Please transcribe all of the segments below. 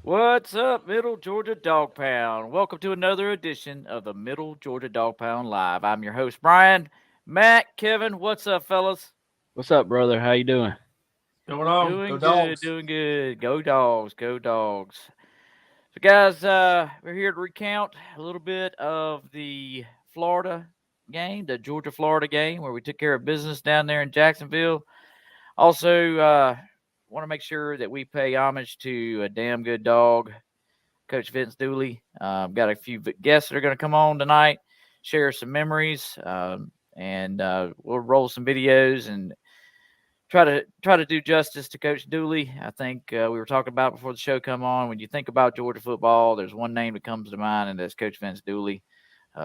What's up, Middle Georgia Dawgpound? Welcome to another edition of the Middle Georgia Dawgpound Live. I'm your host, Brian. Matt, Kevin, what's up, fellas? What's up, brother? How you doing? Going on. Doing Go good, Dogs. doing good. Go Dogs, go Dogs. So, guys, we're here to recount a little bit of the Florida game, the Georgia-Florida game, where we took care of business down there in Jacksonville. Also, want to make sure that we pay homage to a damn good dog, Coach Vince Dooley. Got a few guests that are going to come on tonight, share some memories, and we'll roll some videos and try to do justice to Coach Dooley. I think we were talking about before the show come on. When you think about Georgia football, there's one name that comes to mind, and that's Coach Vince Dooley,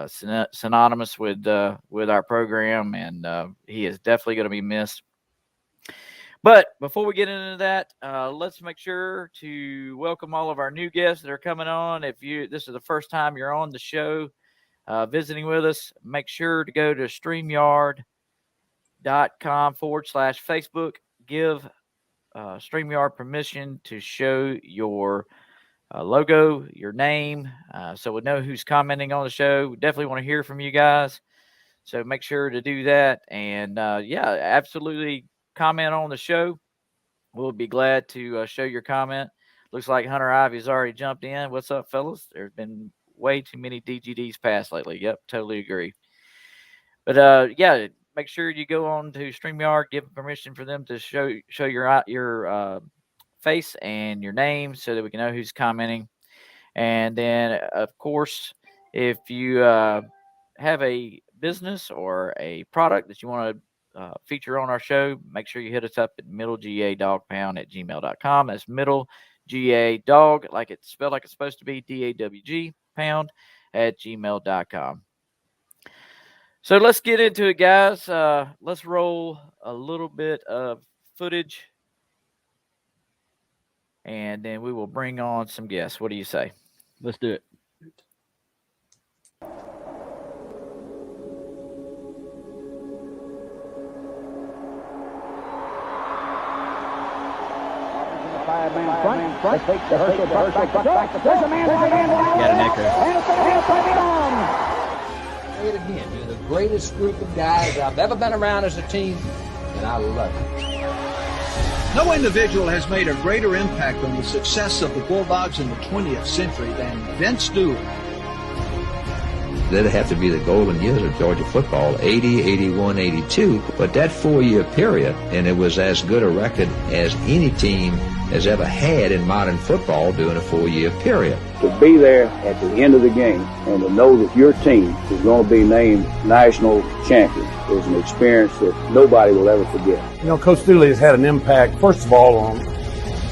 synonymous with our program, and he is definitely going to be missed. But before we get into that, let's make sure to welcome all of our new guests that are coming on. If this is the first time you're on the show, visiting with us, make sure to go to StreamYard.com/Facebook. Give StreamYard permission to show your logo, your name, so we know who's commenting on the show. We definitely want to hear from you guys, so make sure to do that. And absolutely. Comment on the show. We'll be glad to show your comment. Looks like Hunter Ivy's already jumped in. What's up, fellas? There's been way too many DGDs passed lately. Yep, totally agree. But make sure you go on to StreamYard, give permission for them to show your face and your name so that we can know who's commenting. And then, of course, if you have a business or a product that you want to feature on our show, make sure you hit us up at middlegadawgpound@gmail.com. That's middlegadawg, like it's spelled like it's supposed to be, DAWG pound @gmail.com. So let's get into it, guys. Let's roll a little bit of footage, and then we will bring on some guests. What do you say? Let's do it. Front. There's a man. Got an echo. Say it again. You're the greatest group of guys I've ever been around as a team, and I love it. No individual has made a greater impact on the success of the Bulldogs in the 20th century than Vince Dooley. That'd have to be the golden years of Georgia football, 80, 81, 82. But that 4-year period, and it was as good a record as any team has ever had in modern football during a 4-year period. To be there at the end of the game and to know that your team is going to be named national champion is an experience that nobody will ever forget. You know, Coach Dooley has had an impact, first of all, on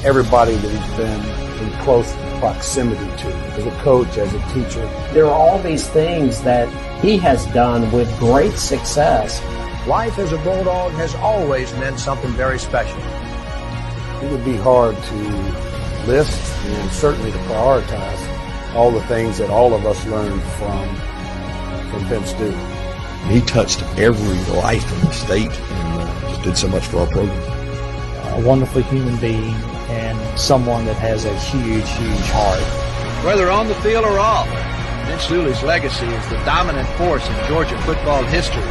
everybody that he's been in close proximity to, as a coach, as a teacher. There are all these things that he has done with great success. Life as a Bulldog has always meant something very special. It would be hard to list and certainly to prioritize all the things that all of us learned from Vince Dooley. He touched every life in the state and just did so much for our program. A wonderful human being and someone that has a huge, huge heart. Whether on the field or off, Vince Dooley's legacy is the dominant force in Georgia football history.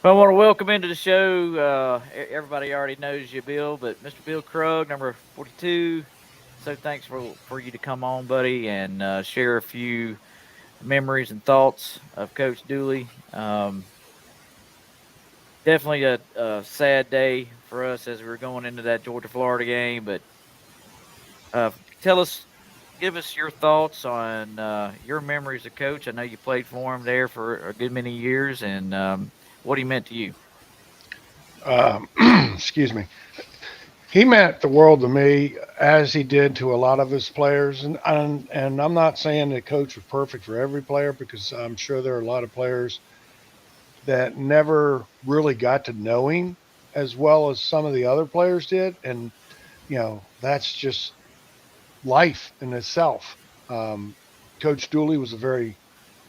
Well, I want to welcome into the show. Everybody already knows you, Bill, but Mr. Bill Krug, number 42. So thanks for you to come on, buddy, and share a few memories and thoughts of Coach Dooley. Definitely a sad day for us as we were going into that Georgia-Florida game, but give us your thoughts on your memories of Coach. I know you played for him there for a good many years, and what he meant to you. Excuse me. He meant the world to me, as he did to a lot of his players. And I'm not saying that Coach was perfect for every player, because I'm sure there are a lot of players that never really got to know him as well as some of the other players did. And, that's just life in itself. Coach Dooley was a very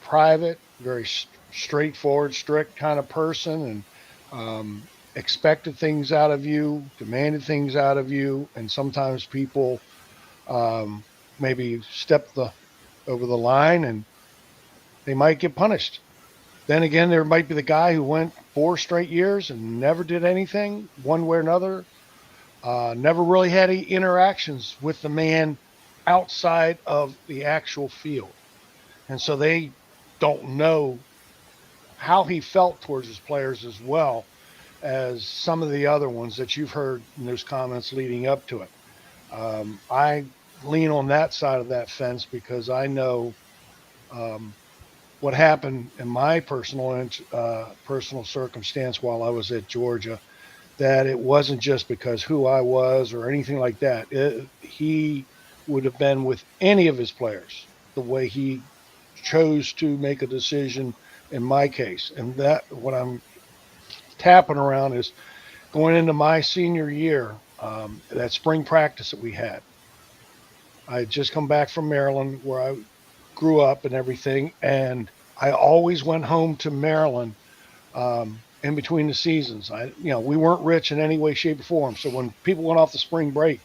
private, very straightforward, strict kind of person, and expected things out of you, demanded things out of you, and sometimes people maybe step over the line and they might get punished. Then again, there might be the guy who went 4 straight years and never did anything one way or another, never really had any interactions with the man outside of the actual field. And so they don't know how he felt towards his players as well as some of the other ones that you've heard in those comments leading up to it. I lean on that side of that fence because I know what happened in my personal circumstance while I was at Georgia, that it wasn't just because who I was or anything like that. He would have been with any of his players the way he chose to make a decision in my case. And that what I'm tapping around is going into my senior year, that spring practice that we had. I had just come back from Maryland where I grew up and everything. And I always went home to Maryland in between the seasons. We weren't rich in any way, shape, or form. So when people went off the spring break,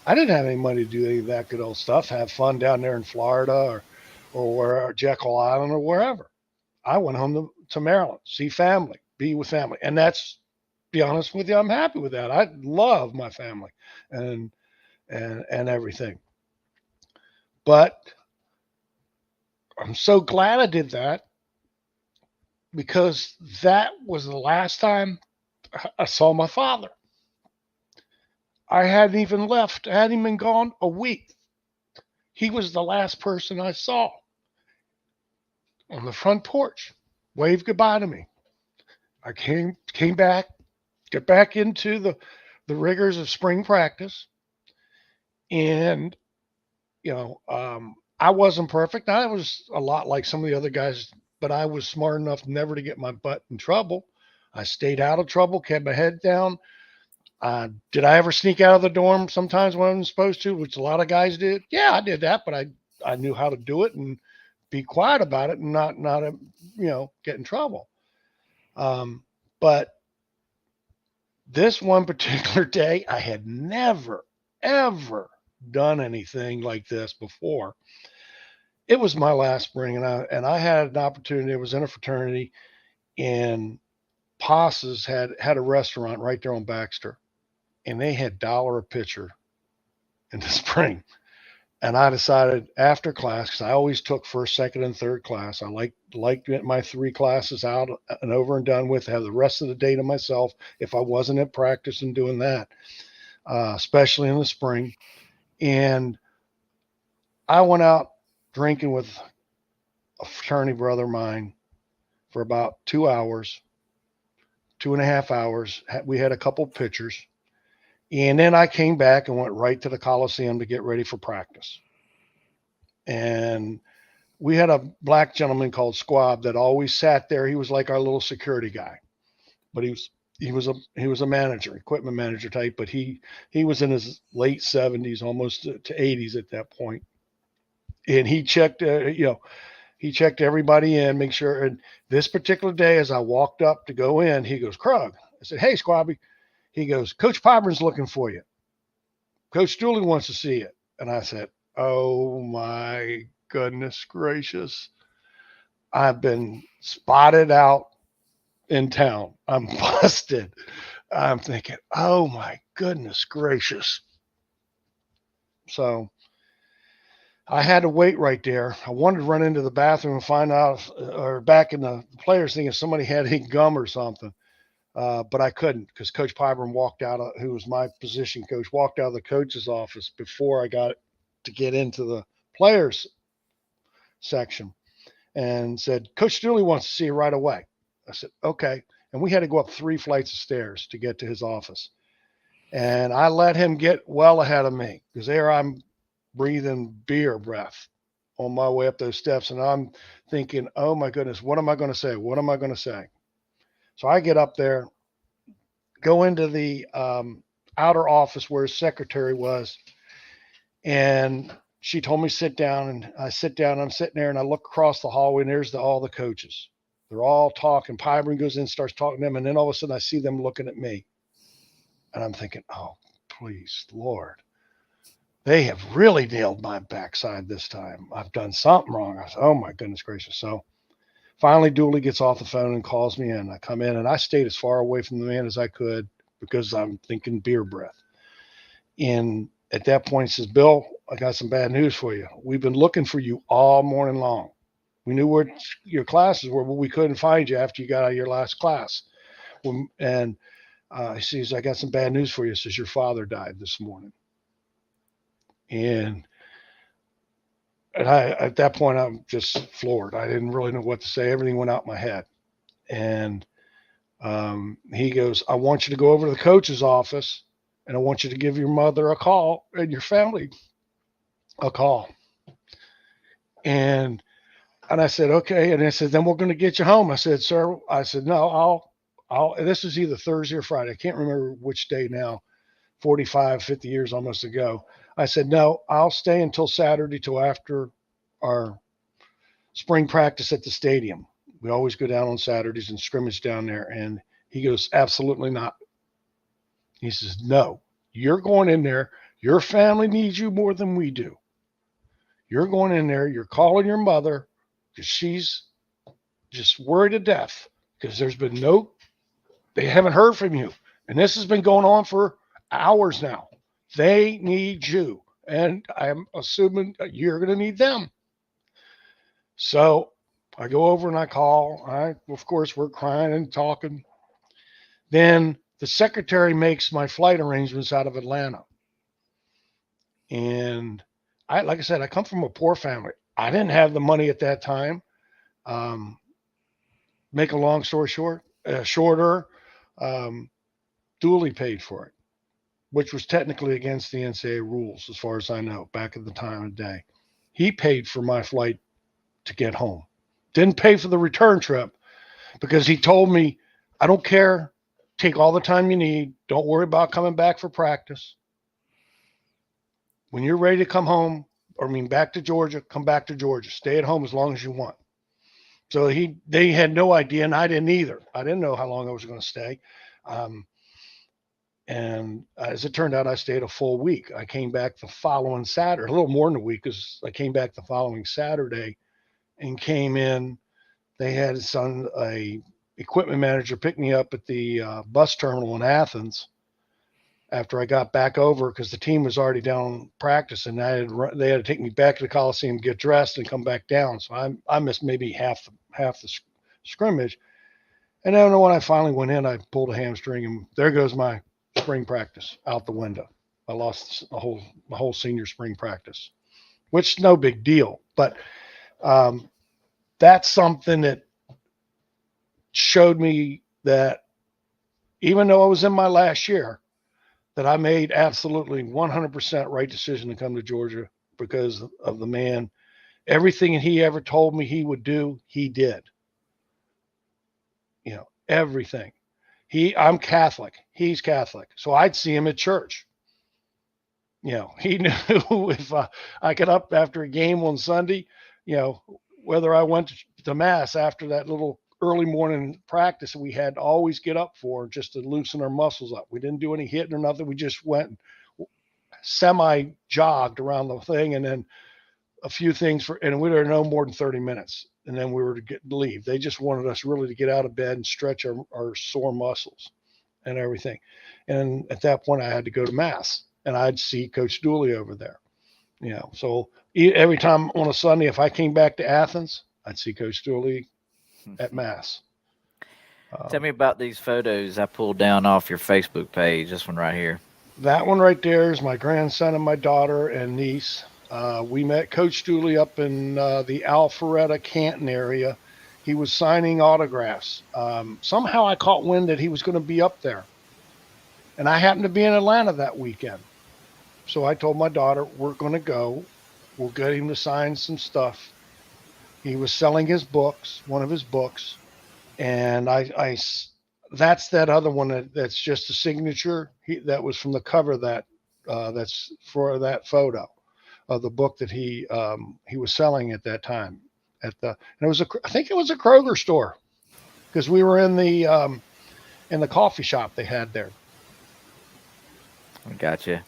I didn't have any money to do any of that good old stuff, have fun down there in Florida or Jekyll Island or wherever. I went home to Maryland, see family, be with family. And that's, be honest with you, I'm happy with that. I love my family and everything. But I'm so glad I did that, because that was the last time I saw my father. I hadn't even left. I hadn't even gone a week. He was the last person I saw on the front porch, waved goodbye to me. I came back, get back into the rigors of spring practice. And, I wasn't perfect. I was a lot like some of the other guys, but I was smart enough never to get my butt in trouble. I stayed out of trouble, kept my head down. Did I ever sneak out of the dorm sometimes when I wasn't supposed to, which a lot of guys did? Yeah, I did that, but I knew how to do it and be quiet about it and not get in trouble. But this one particular day, I had never, ever done anything like this before. It was my last spring, and I had an opportunity. I was in a fraternity, and Passes had a restaurant right there on Baxter, and they had $1 a pitcher in the spring. And I decided after class, because I always took first, second, and third class. I liked to get my 3 classes out and over and done with, have the rest of the day to myself if I wasn't at practice and doing that, especially in the spring. And I went out drinking with a fraternity brother of mine for about 2 hours, 2.5 hours. We had a couple pitchers. And then I came back and went right to the Coliseum to get ready for practice. And we had a black gentleman called Squab that always sat there. He was like our little security guy, but he was he was a manager, equipment manager type, but he was in his late 70s, almost to 80s at that point. And he checked, he checked everybody in, make sure. And this particular day, as I walked up to go in, he goes, Krug. I said, hey, Squabby. He goes, Coach Pyburn's looking for you. Coach Dooley wants to see you. And I said, oh, my goodness gracious. I've been spotted out in town. I'm busted. I'm thinking, oh, my goodness gracious. So I had to wait right there. I wanted to run into the bathroom and find out, or back in the players thing, if somebody had any gum or something. But I couldn't, because Coach Pyburn walked out, who was my position coach, walked out of the coach's office before I got to get into the players section and said, Coach Dooley wants to see you right away. I said, okay. And we had to go up 3 flights of stairs to get to his office. And I let him get well ahead of me, because there I'm breathing beer breath on my way up those steps. And I'm thinking, oh my goodness, what am I going to say? What am I going to say? So I get up there, go into the outer office where his secretary was, and she told me sit down, and I sit down. I'm sitting there, and I look across the hallway, and there's all the coaches. They're all talking. Pyburn goes in, starts talking to them, and then all of a sudden I see them looking at me. And I'm thinking, oh, please, Lord. They have really nailed my backside this time. I've done something wrong. I said, oh, my goodness gracious. So finally, Dooley gets off the phone and calls me in. I come in, and I stayed as far away from the man as I could, because I'm thinking beer breath. And at that point, he says, Bill, I got some bad news for you. We've been looking for you all morning long. We knew where your classes were, but we couldn't find you after you got out of your last class. And he says, I got some bad news for you. He says, your father died this morning. And I, at that point, I'm just floored. I didn't really know what to say. Everything went out my head. And he goes, I want you to go over to the coach's office, and I want you to give your mother a call and your family a call. And I said, okay. And I said, then we're going to get you home. I said, sir, I said, no, this was either Thursday or Friday. I can't remember which day now, 45, 50 years almost ago. I said, no, I'll stay until Saturday, till after our spring practice at the stadium. We always go down on Saturdays and scrimmage down there. And he goes, absolutely not. He says, no, you're going in there. Your family needs you more than we do. You're going in there. You're calling your mother, because she's just worried to death, because they haven't heard from you. And this has been going on for hours now. They need you. And I'm assuming you're going to need them. So I go over and I call. Of course, we're crying and talking. Then the secretary makes my flight arrangements out of Atlanta. And like I said, I come from a poor family. I didn't have the money at that time. Make a long story shorter, Dooley paid for it, which was technically against the NCAA rules, as far as I know, back at the time of day. He paid for my flight to get home. Didn't pay for the return trip, because he told me, I don't care. Take all the time you need. Don't worry about coming back for practice. When you're ready to come home, back to Georgia, come back to Georgia. Stay at home as long as you want. So they had no idea, and I didn't either. I didn't know how long I was going to stay. And as it turned out, I stayed a full week. I came back the following Saturday, a little more than a week, because I came back the following Saturday and came in. They had a equipment manager pick me up at the bus terminal in Athens after I got back over, because the team was already down practicing. They had to take me back to the Coliseum, get dressed, and come back down. So I missed maybe half the scrimmage. And then when I finally went in, I pulled a hamstring, and there goes my spring practice out the window. I lost the whole senior spring practice, which is no big deal. But that's something that showed me that even though I was in my last year, that I made absolutely 100% right decision to come to Georgia, because of the man. Everything he ever told me he would do, he did. Everything. I'm Catholic. He's Catholic. So I'd see him at church. He knew if I got up after a game on Sunday, whether I went to mass after that little early morning practice we had to always get up for just to loosen our muscles up. We didn't do any hitting or nothing. We just went and semi-jogged around the thing and then a few things and we were no more than 30 minutes. And then we were to leave. They just wanted us really to get out of bed and stretch our sore muscles and everything. And at that point, I had to go to mass, and I'd see Coach Dooley over there. So every time on a Sunday, if I came back to Athens, I'd see Coach Dooley at mass. Tell me about these photos I pulled down off your Facebook page. This one right here. That one right there is my grandson and my daughter and niece. We met Coach Dooley up in the Alpharetta, Canton area. He was signing autographs. Somehow I caught wind that he was going to be up there. And I happened to be in Atlanta that weekend. So I told my daughter, we're going to go. We'll get him to sign some stuff. He was selling his books, one of his books. And that's that other one that's just a signature. That was from the cover that's for that photo of the book that he was selling at that time. I think it was a Kroger store because we were in the coffee shop they had there. I gotcha.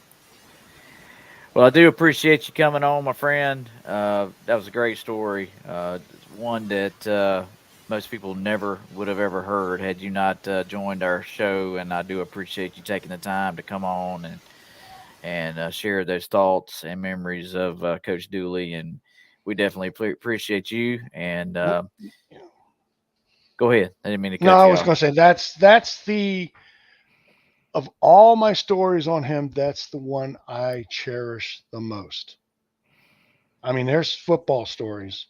Well, I do appreciate you coming on, my friend. That was a great story. One that most people never would have ever heard had you not joined our show, and I do appreciate you taking the time to come on and share those thoughts and memories of Coach Dooley, and we definitely appreciate you. And go ahead. I didn't mean to cut you off. No, I was going to say that's of all my stories on him, that's the one I cherish the most. I mean, there's football stories,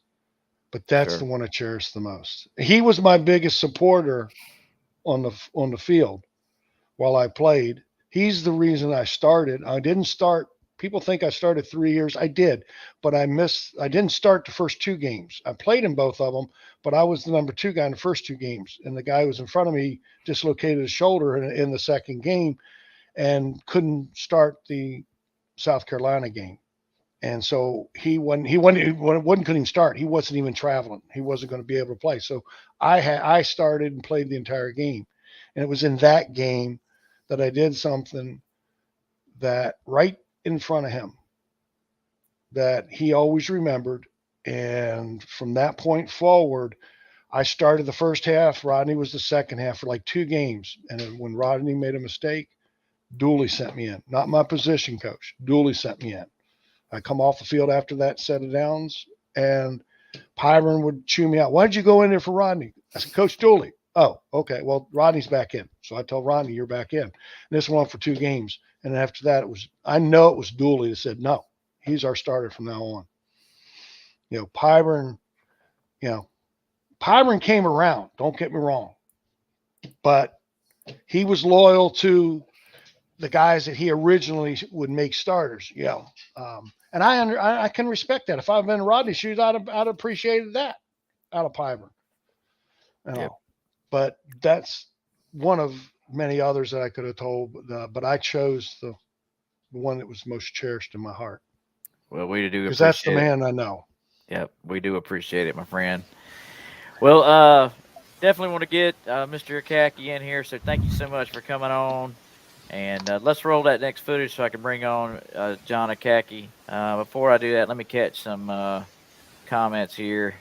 but that's the one I cherish the most. He was my biggest supporter on the field while I played. He's the reason I started. I didn't start. People think I started 3 years. I did, but I didn't start the first two games. I played in both of them, but I was the number 2 guy in the first 2 games. And the guy who was in front of me dislocated his shoulder in the second game and couldn't start the South Carolina game. And so he wasn't couldn't start. He wasn't even traveling. He wasn't going to be able to play. So I started and played the entire game. And it was in that game that I did something that right in front of him that he always remembered. And from that point forward, I started the first half. Rodney was the second half for like 2 games. And when Rodney made a mistake, Dooley sent me in. Not my position coach. Dooley sent me in. I come off the field after that set of downs, and Pyron would chew me out. Why'd you go in there for Rodney? I said, Coach Dooley. Oh, okay. Well, Rodney's back in. So I told Rodney, you're back in. And this went on for 2 games. And after that, I know it was Dooley that said, no, he's our starter from now on. Pyron came around. Don't get me wrong. But he was loyal to the guys that he originally would make starters. And I can respect that. If I've been in Rodney's shoes, I'd have appreciated that out of Pyron. But that's one of many others that I could have told. But I chose the one that was most cherished in my heart. Well, we do because that's the man I know. Yep, we do appreciate it, my friend. Well, definitely want to get Mr. Akacki in here. So thank you so much for coming on. And let's roll that next footage so I can bring on John Akacki. Before I do that, let me catch some comments here.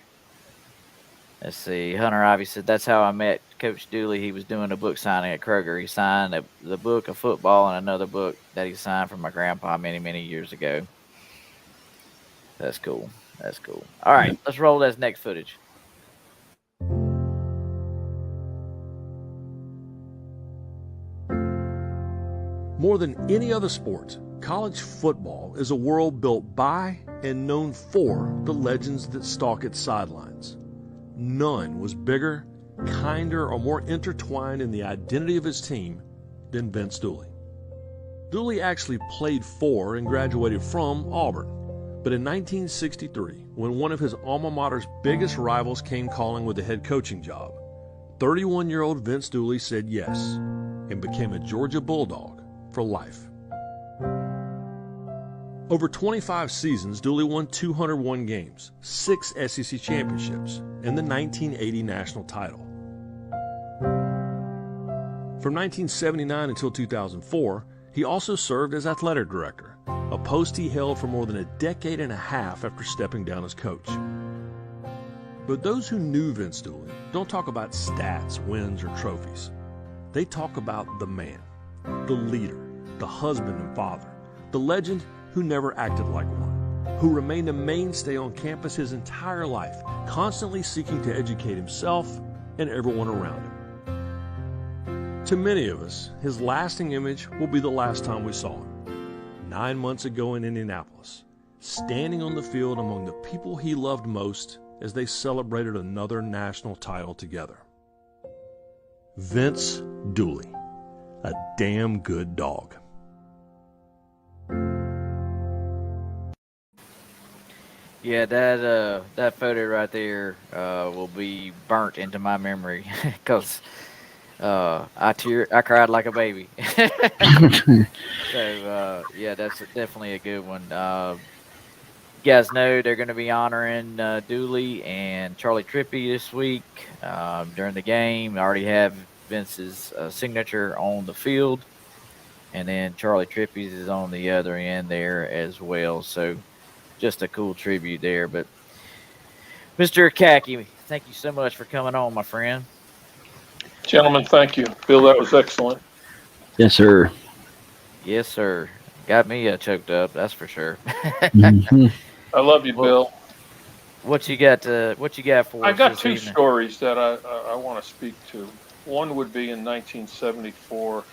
Let's see. Hunter Ivy said, that's how I met Coach Dooley. He was doing a book signing at Kroger. He signed the book of football and another book that he signed for my grandpa many, many years ago. That's cool. That's cool. All right, let's roll this next footage. More than any other sport, college football is a world built by and known for the legends that stalk its sidelines. None was bigger, kinder, or more intertwined in the identity of his team than Vince Dooley. Dooley actually played for and graduated from Auburn, but in 1963, when one of his alma mater's biggest rivals came calling with a head coaching job, 31-year-old Vince Dooley said yes and became a Georgia Bulldog for life. Over 25 seasons, Dooley won 201 games, 6 SEC championships, and the 1980 national title. From 1979 until 2004, he also served as athletic director, a post he held for more than a decade and a half after stepping down as coach. But those who knew Vince Dooley don't talk about stats, wins, or trophies. They talk about the man, the leader, the husband and father, the legend who never acted like one, who remained a mainstay on campus his entire life, constantly seeking to educate himself and everyone around him. To many of us, his lasting image will be the last time we saw him, 9 months ago in Indianapolis, standing on the field among the people he loved most as they celebrated another national title together. Vince Dooley, a damn good dog. Yeah, that photo right there will be burnt into my memory because I cried like a baby. So yeah, that's definitely a good one. You guys know they're going to be honoring Dooley and Charlie Trippey this week during the game. I already have Vince's signature on the field, and then Charlie Trippey's is on the other end there as well. So just a cool tribute there. But Mr. Akacki, thank you so much for coming on, my friend. Gentlemen, thank you. Bill, that was excellent. Yes, sir. Yes, sir. Got me choked up, that's for sure. Mhm. I love you, Bill. What you got for I us got this two evening? stories that I want to speak to. One would be in 1974,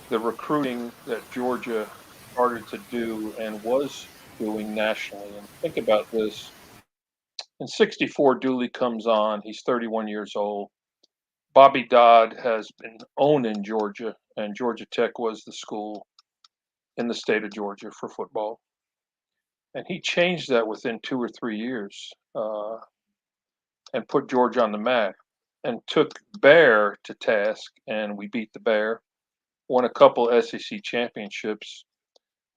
the recruiting that Georgia started to do and was doing nationally. And think about this. In 64, Dooley comes on. He's 31 years old. Bobby Dodd has been owning Georgia, and Georgia Tech was the school in the state of Georgia for football. And he changed that within 2 or 3 years and put Georgia on the map and took Bear to task, and we beat the Bear, won a couple SEC championships.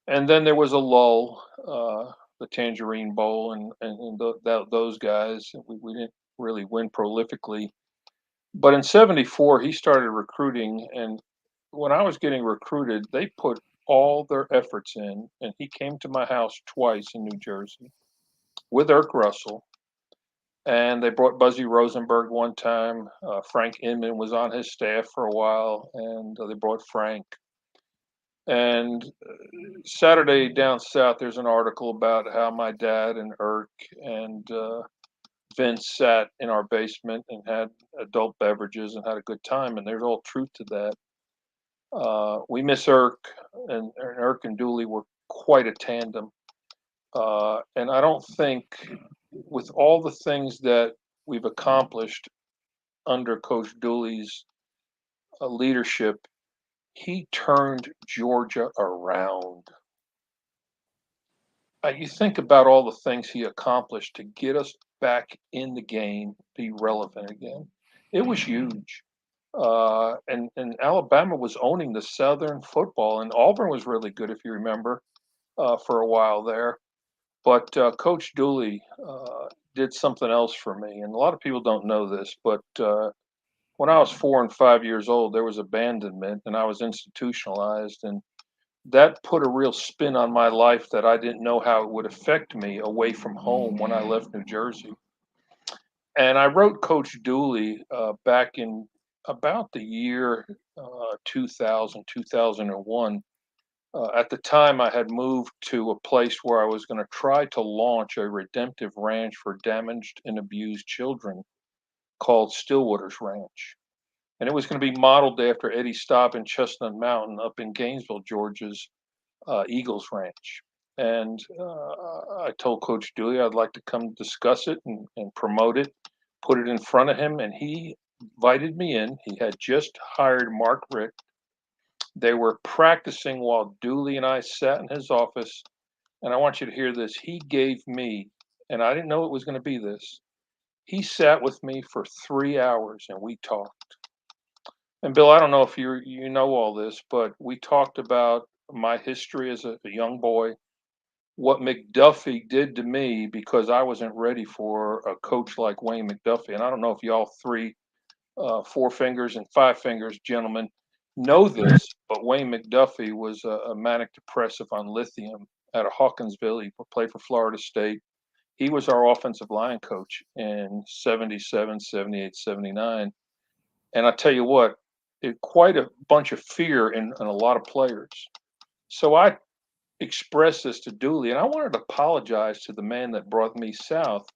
And then there was a lull, the Tangerine Bowl, and those guys. We didn't really win prolifically. But in 74, he started recruiting. And when I was getting recruited, they put all their efforts in. And he came to my house twice in New Jersey with Irk Russell. And they brought Buzzy Rosenberg one time. Frank Inman was on his staff for a while, and they brought Frank. And Saturday down south, there's an article about how my dad and Irk and Vince sat in our basement and had adult beverages and had a good time. And there's all truth to that. We miss Irk, and Irk and Dooley were quite a tandem. And I don't think, with all the things that we've accomplished under Coach Dooley's leadership, he turned Georgia around. You think about all the things he accomplished to get us back in the game, be relevant again. It was huge. And Alabama was owning the Southern football, and Auburn was really good, if you remember, for a while there. But Coach Dooley did something else for me, and a lot of people don't know this, but when I was 4 and 5 years old, there was abandonment, and I was institutionalized, and that put a real spin on my life that I didn't know how it would affect me away from home when I left New Jersey. And I wrote Coach Dooley back in about the year 2000, 2001. At the time, I had moved to a place where I was going to try to launch a redemptive ranch for damaged and abused children called Stillwater's Ranch. And it was going to be modeled after Eddie Staub and Chestnut Mountain up in Gainesville, Georgia's Eagles Ranch. And I told Coach Dooley I'd like to come discuss it and promote it, put it in front of him. And he invited me in. He had just hired Mark Richt. They were practicing while Dooley and I sat in his office. And I want you to hear this. He gave me, and I didn't know it was going to be this, He sat with me for 3 hours and we talked. And Bill, I don't know if you know all this, but we talked about my history as a young boy, what McDuffie did to me because I wasn't ready for a coach like Wayne McDuffie. And I don't know if y'all three, 4 fingers and 5 fingers, gentlemen, know this, but Wayne McDuffie was a manic depressive on lithium out of Hawkinsville. He played for Florida State. He was our offensive line coach in 77, 78, 79. And I tell you what, quite a bunch of fear in a lot of players. So I expressed this to Dooley, and I wanted to apologize to the man that brought me south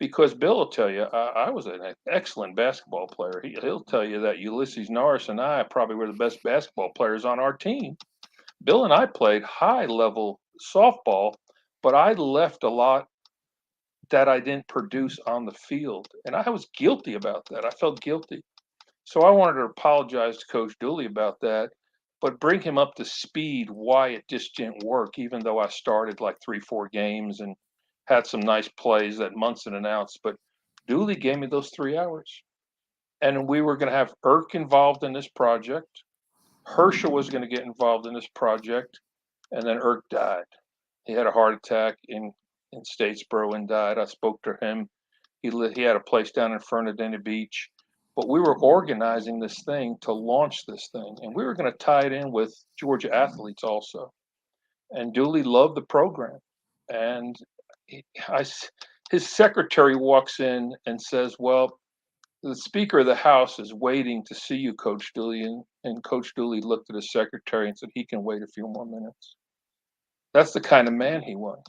because Bill will tell you I was an excellent basketball player. He'll tell you that Ulysses Norris and I probably were the best basketball players on our team. Bill and I played high-level softball, but I left a lot that I didn't produce on the field, and I was guilty about that. I felt guilty. So I wanted to apologize to Coach Dooley about that, but bring him up to speed why it just didn't work, even though I started like 3-4 games and had some nice plays that Munson announced. But Dooley gave me those 3 hours. And we were going to have Irk involved in this project. Herschel was going to get involved in this project. And then Irk died. He had a heart attack in Statesboro and died. I spoke to him. He had a place down in Fernandina Beach. But we were organizing this thing to launch this thing. And we were going to tie it in with Georgia athletes also. And Dooley loved the program. And his secretary walks in and says, well, the Speaker of the House is waiting to see you, Coach Dooley. And Coach Dooley looked at his secretary and said, he can wait a few more minutes. That's the kind of man he was.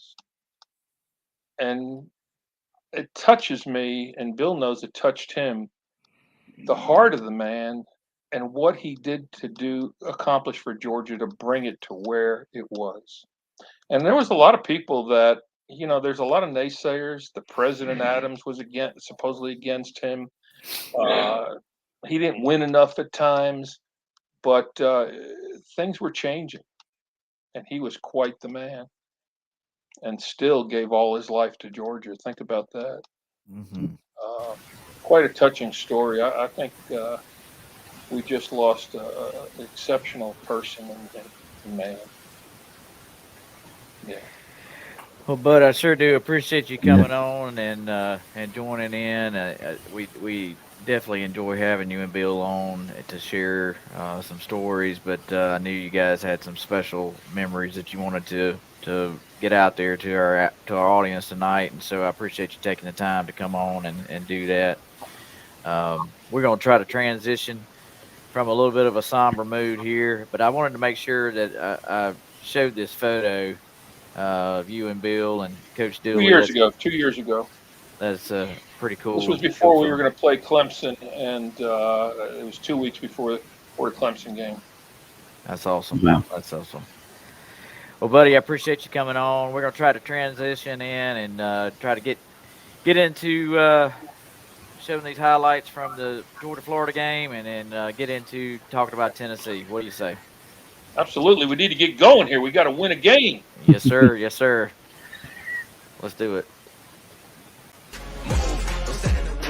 And it touches me, and Bill knows it touched him, the heart of the man and what he did to accomplish for Georgia to bring it to where it was. And there was a lot of people that, there's a lot of naysayers. The President Adams was supposedly against him. He didn't win enough at times, but things were changing. And he was quite the man and still gave all his life to Georgia. Think about that. Mm-hmm. Quite a touching story. I think we just lost an exceptional person and man. Yeah. Well, Bud, I sure do appreciate you coming on and joining in. We definitely enjoy having you and Bill on to share some stories, but I knew you guys had some special memories that you wanted to get out there to our audience tonight, and so I appreciate you taking the time to come on and do that. We're going to try to transition from a little bit of a somber mood here, but I wanted to make sure that I showed this photo of you and Bill and Coach Dooley. 2 years ago. That's pretty cool. This was before we were going to play Clemson, and it was 2 weeks before the Clemson game. That's awesome. Wow. That's awesome. Well, buddy, I appreciate you coming on. We're going to try to transition in and try to get into showing these highlights from the Georgia-Florida game and then get into talking about Tennessee. What do you say? Absolutely. We need to get going here. We got to win a game. Yes, sir. Yes, sir. Let's do it.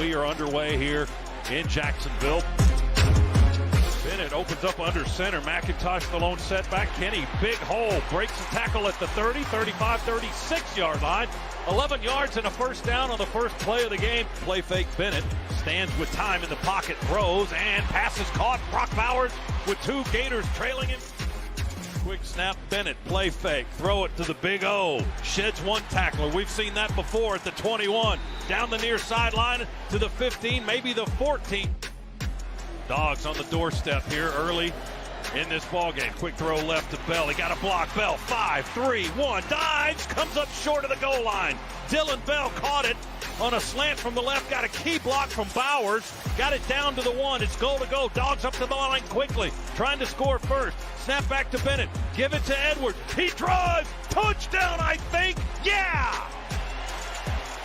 We are underway here in Jacksonville. Bennett opens up under center. McIntosh the lone setback. Kenny, big hole, breaks the tackle at the 30, 35, 36-yard line. 11 yards and a first down on the first play of the game. Play fake Bennett stands with time in the pocket, throws, and passes caught. Brock Bowers with 2 Gators trailing him. Quick snap, Bennett, play fake, throw it to the big O. Sheds 1 tackler. We've seen that before at the 21. Down the near sideline to the 15, maybe the 14. Dogs on the doorstep here early in this ballgame. Quick throw left to Bell. He got a block. Bell, 5, 3, 1, dives, comes up short of the goal line. Dylan Bell caught it on a slant from the left. Got a key block from Bowers. Got it down to the 1. It's goal to go. Dogs up to the line quickly. Trying to score first. Snap back to Bennett. Give it to Edwards. He drives. Touchdown, I think. Yeah!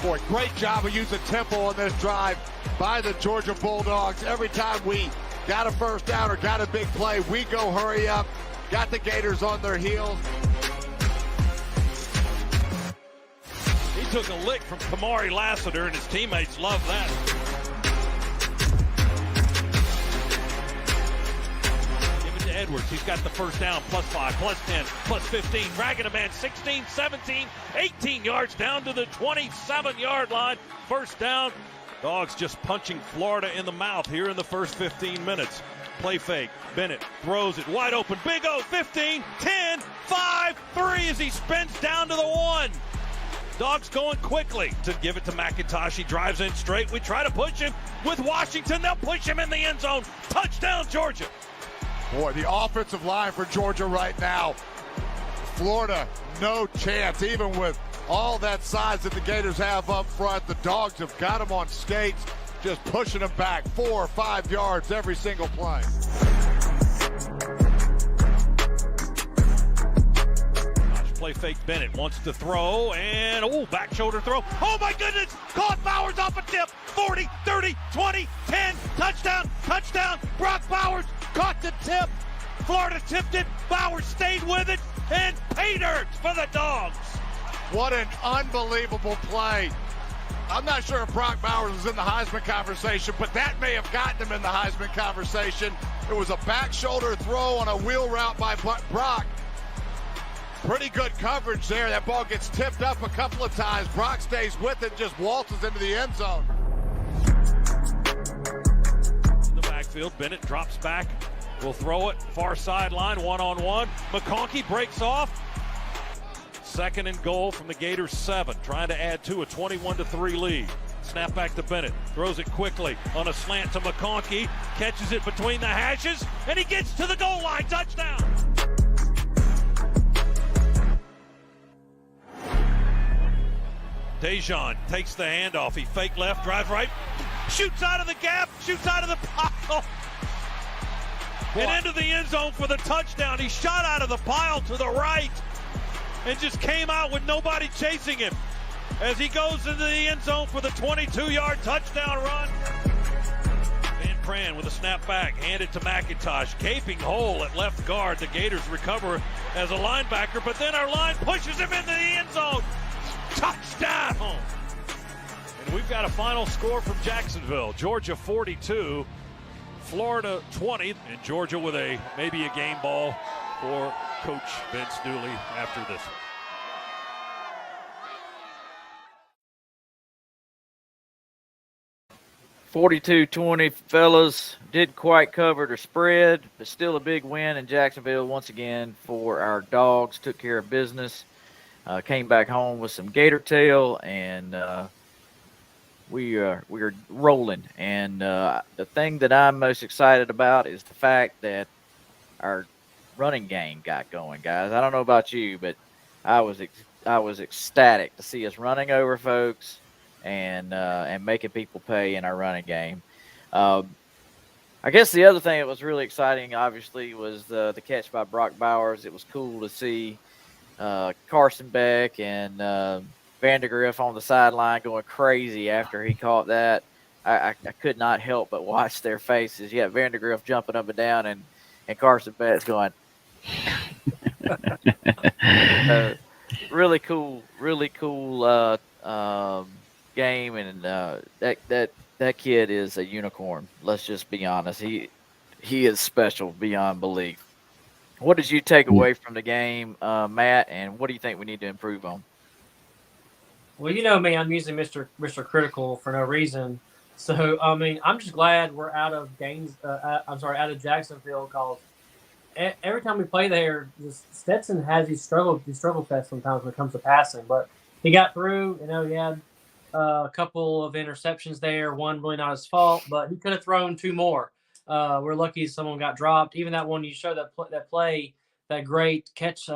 Boy, great job of using tempo on this drive by the Georgia Bulldogs. Every time we got a first down or got a big play, we go hurry up. Got the Gators on their heels. He took a lick from Kamari Lassiter, and his teammates love that. Edwards, he's got the first down, +5, +10, +15, dragging a man 16, 17, 18 yards down to the 27-yard line. First down. Dogs just punching Florida in the mouth here in the first 15 minutes. Play fake. Bennett throws it wide open. Big O, 15, 10, 5, 3 as he spins down to the 1. Dogs going quickly to give it to McIntosh. He drives in straight. We try to push him with Washington. They'll push him in the end zone. Touchdown, Georgia. Boy, the offensive line for Georgia right now. Florida, no chance, even with all that size that the Gators have up front. The Dogs have got them on skates, just pushing them back 4 or 5 yards every single play. Play fake. Bennett wants to throw, and back shoulder throw. Oh my goodness! Caught Bowers off a tip. 40, 30, 20, 10. Touchdown! Touchdown! Brock Bowers caught the tip. Florida tipped it. Bowers stayed with it, and pay dirt for the Dogs. What an unbelievable play. I'm not sure if Brock Bowers is in the Heisman conversation, but that may have gotten him in the Heisman conversation. It was a back shoulder throw on a wheel route by Brock. Pretty good coverage there. That ball gets tipped up a couple of times. Brock stays with it, just waltzes into the end zone. In the backfield, Bennett drops back. Will throw it. Far sideline, one-on-one. McConkey breaks off. 2nd and goal from the Gators 7. Trying to add to a 21-3 lead. Snap back to Bennett. Throws it quickly on a slant to McConkey. Catches it between the hashes, and he gets to the goal line. Touchdown! Dejon takes the handoff. He fake left, drives right, shoots out of the gap, shoots out of the pile, and into the end zone for the touchdown. He shot out of the pile to the right and just came out with nobody chasing him as he goes into the end zone for the 22-yard touchdown run. Van Pran with a snap back, handed to McIntosh. Gaping hole at left guard. The Gators recover as a linebacker, but then our line pushes him into the end zone. Touchdown! And we've got a final score from Jacksonville. Georgia 42, Florida 20, and Georgia with maybe a game ball for Coach Vince Dooley after this. $42-20, fellas. Didn't quite cover the spread, but still a big win in Jacksonville once again for our Dogs. Took care of business. Came back home with some gator tail, and we are rolling. And the thing that I'm most excited about is the fact that our running game got going, guys. I don't know about you, but I was ecstatic to see us running over folks and making people pay in our running game. I guess the other thing that was really exciting, obviously, was the catch by Brock Bowers. It was cool to see Carson Beck and Vandergriff on the sideline going crazy after he caught that. I could not help but watch their faces. You got Vandergriff jumping up and down, and Carson Beck's going. Really cool game, and that kid is a unicorn. Let's just be honest. He is special beyond belief. What did you take away from the game, Matt, and what do you think we need to improve on? Well, you know me, I'm usually Mr. Critical for no reason. So, I mean, I'm just glad we're out of out of Jacksonville, because every time we play there, Stetson has these struggle tests sometimes when it comes to passing. But he got through. You know, he had a couple of interceptions there. One really not his fault, but he could have thrown 2 more. We're lucky someone got dropped. Even that one you showed, that play, that great catch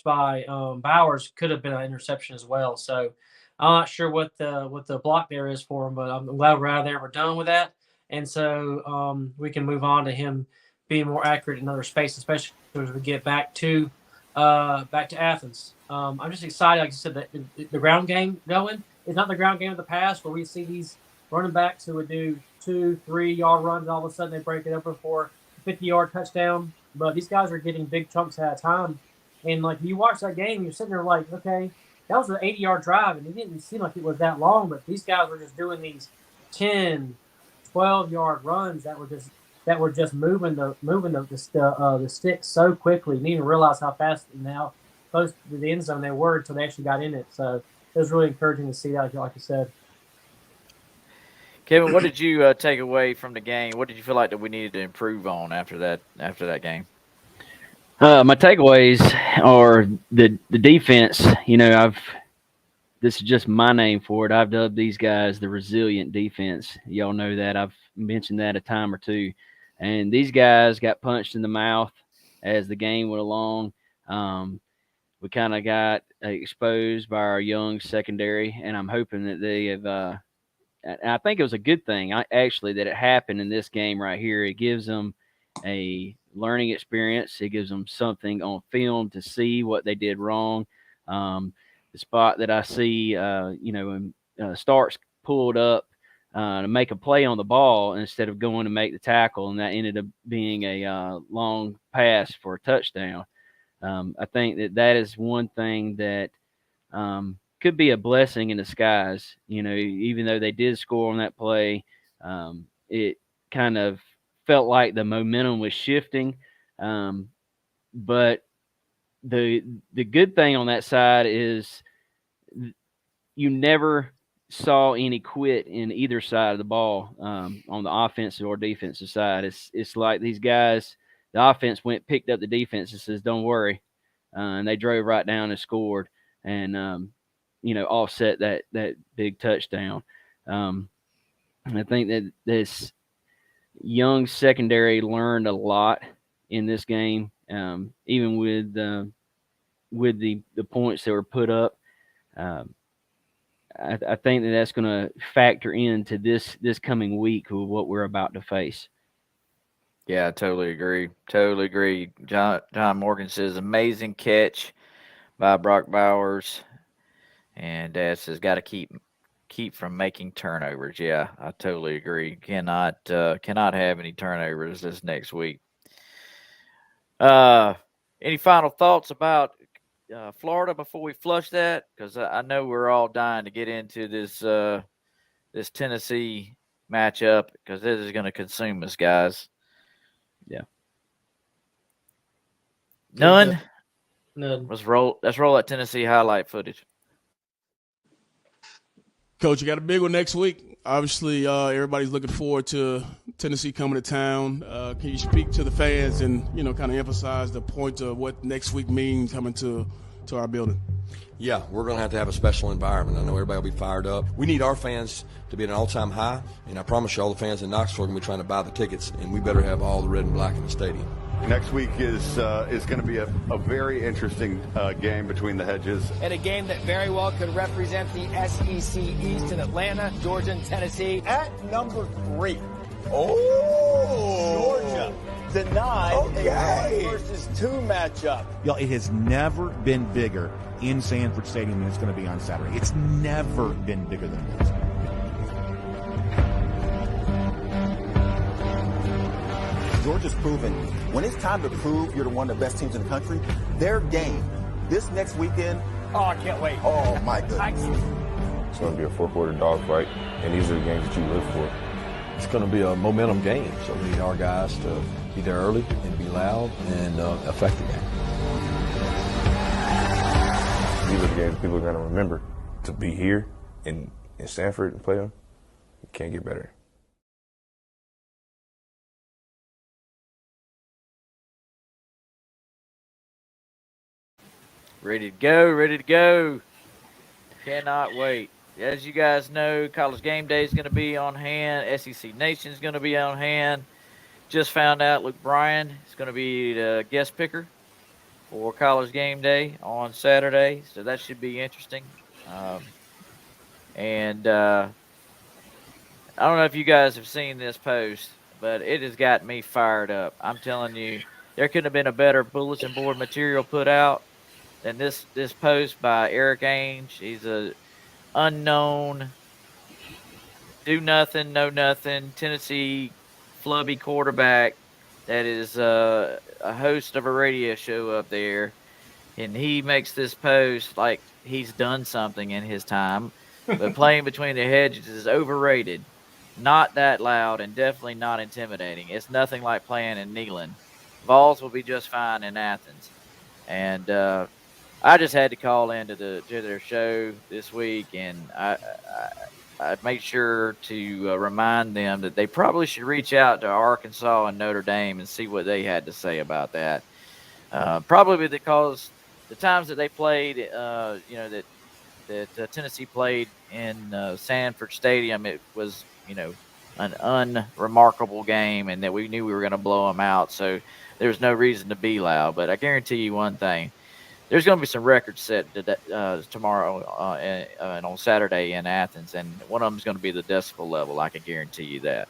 by Bowers could have been an interception as well. So I'm not sure what the block there is for him, but I'm glad we're out of there. We're done with that, and so we can move on to him being more accurate in other space, especially as we get back to Athens. I'm just excited, like I said, that the ground game going. It's not the ground game of the past where we see these running backs who would do 2-3 yard runs, and all of a sudden they break it open for a 50-yard touchdown. But these guys are getting big chunks at a time. And like you watch that game, you're sitting there like, okay, that was an 80-yard drive, and it didn't seem like it was that long, but these guys were just doing these 10, 12-yard runs that were just moving the stick so quickly. You didn't even realize how fast and how close to the end zone they were until they actually got in it. So it was really encouraging to see that, like you said. Kevin, what did you take away from the game? What did you feel like that we needed to improve on after that game? My takeaways are the defense. You know, this is just my name for it. I've dubbed these guys the resilient defense. Y'all know that. I've mentioned that a time or two. And these guys got punched in the mouth as the game went along. We kind of got exposed by our young secondary, and I'm hoping that they have I think it was a good thing, actually, that it happened in this game right here. It gives them a learning experience. It gives them something on film to see what they did wrong. The spot that I see, when Starks pulled up to make a play on the ball instead of going to make the tackle, and that ended up being a long pass for a touchdown. I think that is one thing that could be a blessing in disguise. You know, even though they did score on that play, it kind of felt like the momentum was shifting. But the good thing on that side is you never saw any quit in either side of the ball, on the offensive or defensive side. It's like these guys, the offense picked up the defense and says, "Don't worry," and they drove right down and scored, and offset that big touchdown. I think that this young secondary learned a lot in this game, even with the points that were put up. I think that's going to factor into this coming week with what we're about to face. Yeah, I totally agree. Totally agree. John Morgan says amazing catch by Brock Bowers. And Dad says, got to keep from making turnovers. Yeah, I totally agree. Cannot have any turnovers this next week. Any final thoughts about Florida before we flush that? Because I know we're all dying to get into this Tennessee matchup because this is going to consume us, guys. Yeah. None. None. Let's roll that Tennessee highlight footage. Coach, you got a big one next week. Obviously, everybody's looking forward to Tennessee coming to town. Can you speak to the fans and, kind of emphasize the point of what next week means coming to our building? Yeah, we're going to have a special environment. I know everybody will be fired up. We need our fans to be at an all-time high, and I promise you all the fans in Knoxville are going to be trying to buy the tickets, and we better have all the red and black in the stadium. Next week is going to be a very interesting game between the hedges. And a game that very well could represent the SEC East in Atlanta, Georgia, and Tennessee. At number 3. Oh! Georgia denied a 1 versus 2 matchup. Y'all, it has never been bigger in Sanford Stadium than it's going to be on Saturday. It's never been bigger than this. Georgia's proven when it's time to prove you're one of the best teams in the country, their game this next weekend. Oh, I can't wait. Oh, my goodness. It's going to be a 4-quarter dogfight, and these are the games that you live for. It's going to be a momentum game, so we need our guys to be there early and be loud and affect the game. These are the games people are going to remember. To be here in Sanford and play them, you can't get better. Ready to go. Cannot wait. As you guys know, College Game Day is going to be on hand. SEC Nation is going to be on hand. Just found out Luke Bryan is going to be the guest picker for College Game Day on Saturday, so that should be interesting. And I don't know if you guys have seen this post, but it has got me fired up. I'm telling you, there couldn't have been a better bulletin board material put out than this post by Eric Ainge. He's a unknown, do nothing, know nothing, Tennessee flubby quarterback that is a host of a radio show up there. and he makes this post like he's done something in his time. But playing between the hedges is overrated. Not that loud and definitely not intimidating. It's nothing like playing in Neyland. Vols will be just fine in Athens. And I just had to call into their show this week, and I made sure to remind them that they probably should reach out to Arkansas and Notre Dame and see what they had to say about that. Probably because the times that they played, that Tennessee played in Sanford Stadium, it was, an unremarkable game, and that we knew we were going to blow them out. So there's no reason to be loud. But I guarantee you one thing. There's going to be some records set tomorrow and on Saturday in Athens, and one of them is going to be the decibel level. I can guarantee you that.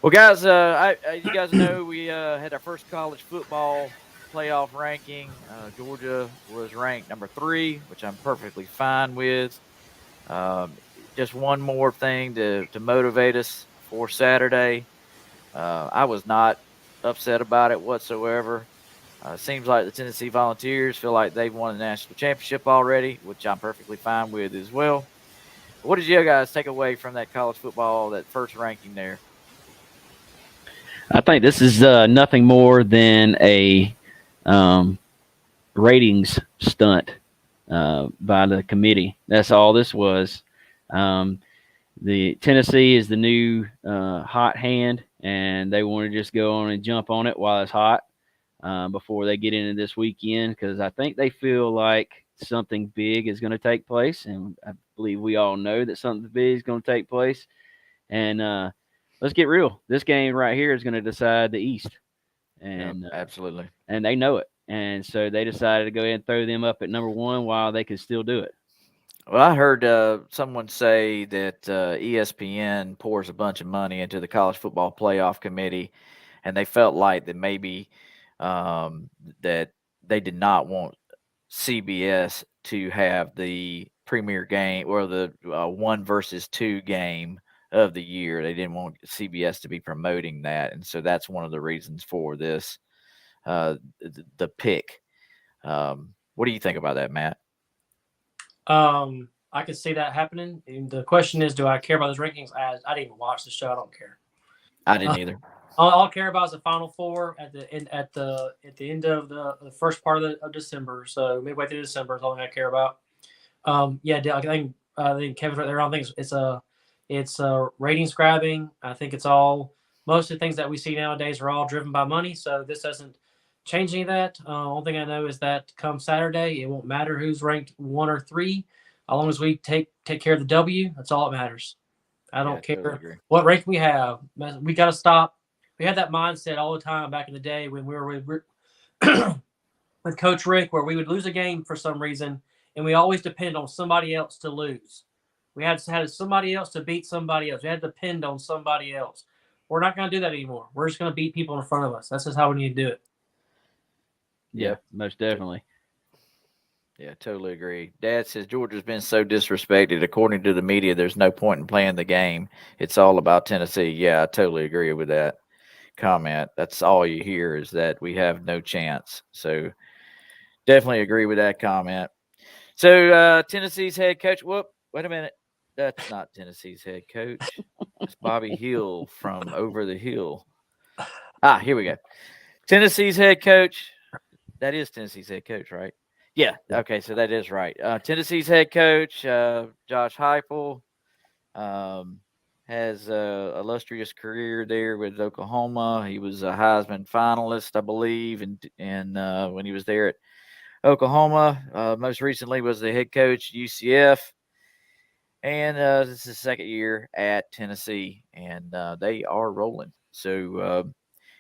Well, guys, you guys know we had our first college football playoff ranking. Georgia was ranked number 3, which I'm perfectly fine with. Just one more thing to motivate us for Saturday. I was not upset about it whatsoever. Seems like the Tennessee Volunteers feel like they've won the national championship already, which I'm perfectly fine with as well. What did you guys take away from that college football, that first ranking there? I think this is nothing more than a ratings stunt by the committee. That's all this was. The Tennessee is the new hot hand, and they want to just go on and jump on it while it's hot. Before they get into this weekend, because I think they feel like something big is going to take place, and I believe we all know that something big is going to take place. And let's get real. This game right here is going to decide the East, and absolutely, and they know it. And so they decided to go ahead and throw them up at number 1 while they could still do it. Well, I heard someone say that ESPN pours a bunch of money into the college football playoff committee, and they felt like that maybe that they did not want CBS to have the premier game or the 1 versus 2 game of the year. They didn't want CBS to be promoting that, and so that's one of the reasons for this, the pick. What do you think about that, Matt? I could see that happening. And the question is, do I care about those rankings? I didn't even watch the show. I don't care. I didn't either. All I care about is the Final Four at the end of the first part of December. So midway through December is all I care about. I think Kevin's right there. I think it's ratings grabbing. I think it's all, most of the things that we see nowadays are all driven by money. So this doesn't change any of that. Only thing I know is that come Saturday, it won't matter who's ranked 1 or 3, as long as we take care of the W. That's all that matters. I don't care totally what rank we have. We got to stop. We had that mindset all the time back in the day when we were with Coach Rick, where we would lose a game for some reason, and we always depended on somebody else to lose. We had somebody else to beat somebody else. We had to depend on somebody else. We're not going to do that anymore. We're just going to beat people in front of us. That's just how we need to do it. Yeah, most definitely. Yeah, totally agree. Dad says Georgia's been so disrespected. According to the media, there's no point in playing the game. It's all about Tennessee. Yeah, I totally agree with that comment. That's all you hear, is that we have no chance. So definitely agree with that comment. So Tennessee's head coach. Whoop, wait a minute. That's not Tennessee's head coach. It's Bobby Hill from Over the Hill. Here we go. Tennessee's head coach. That is Tennessee's head coach, right? Yeah. Okay, so that is right. Tennessee's head coach, Josh Heupel, has an illustrious career there with Oklahoma. He was a Heisman finalist, I believe, and when he was there at Oklahoma. Most recently was the head coach at UCF, and this is his second year at Tennessee, and they are rolling. So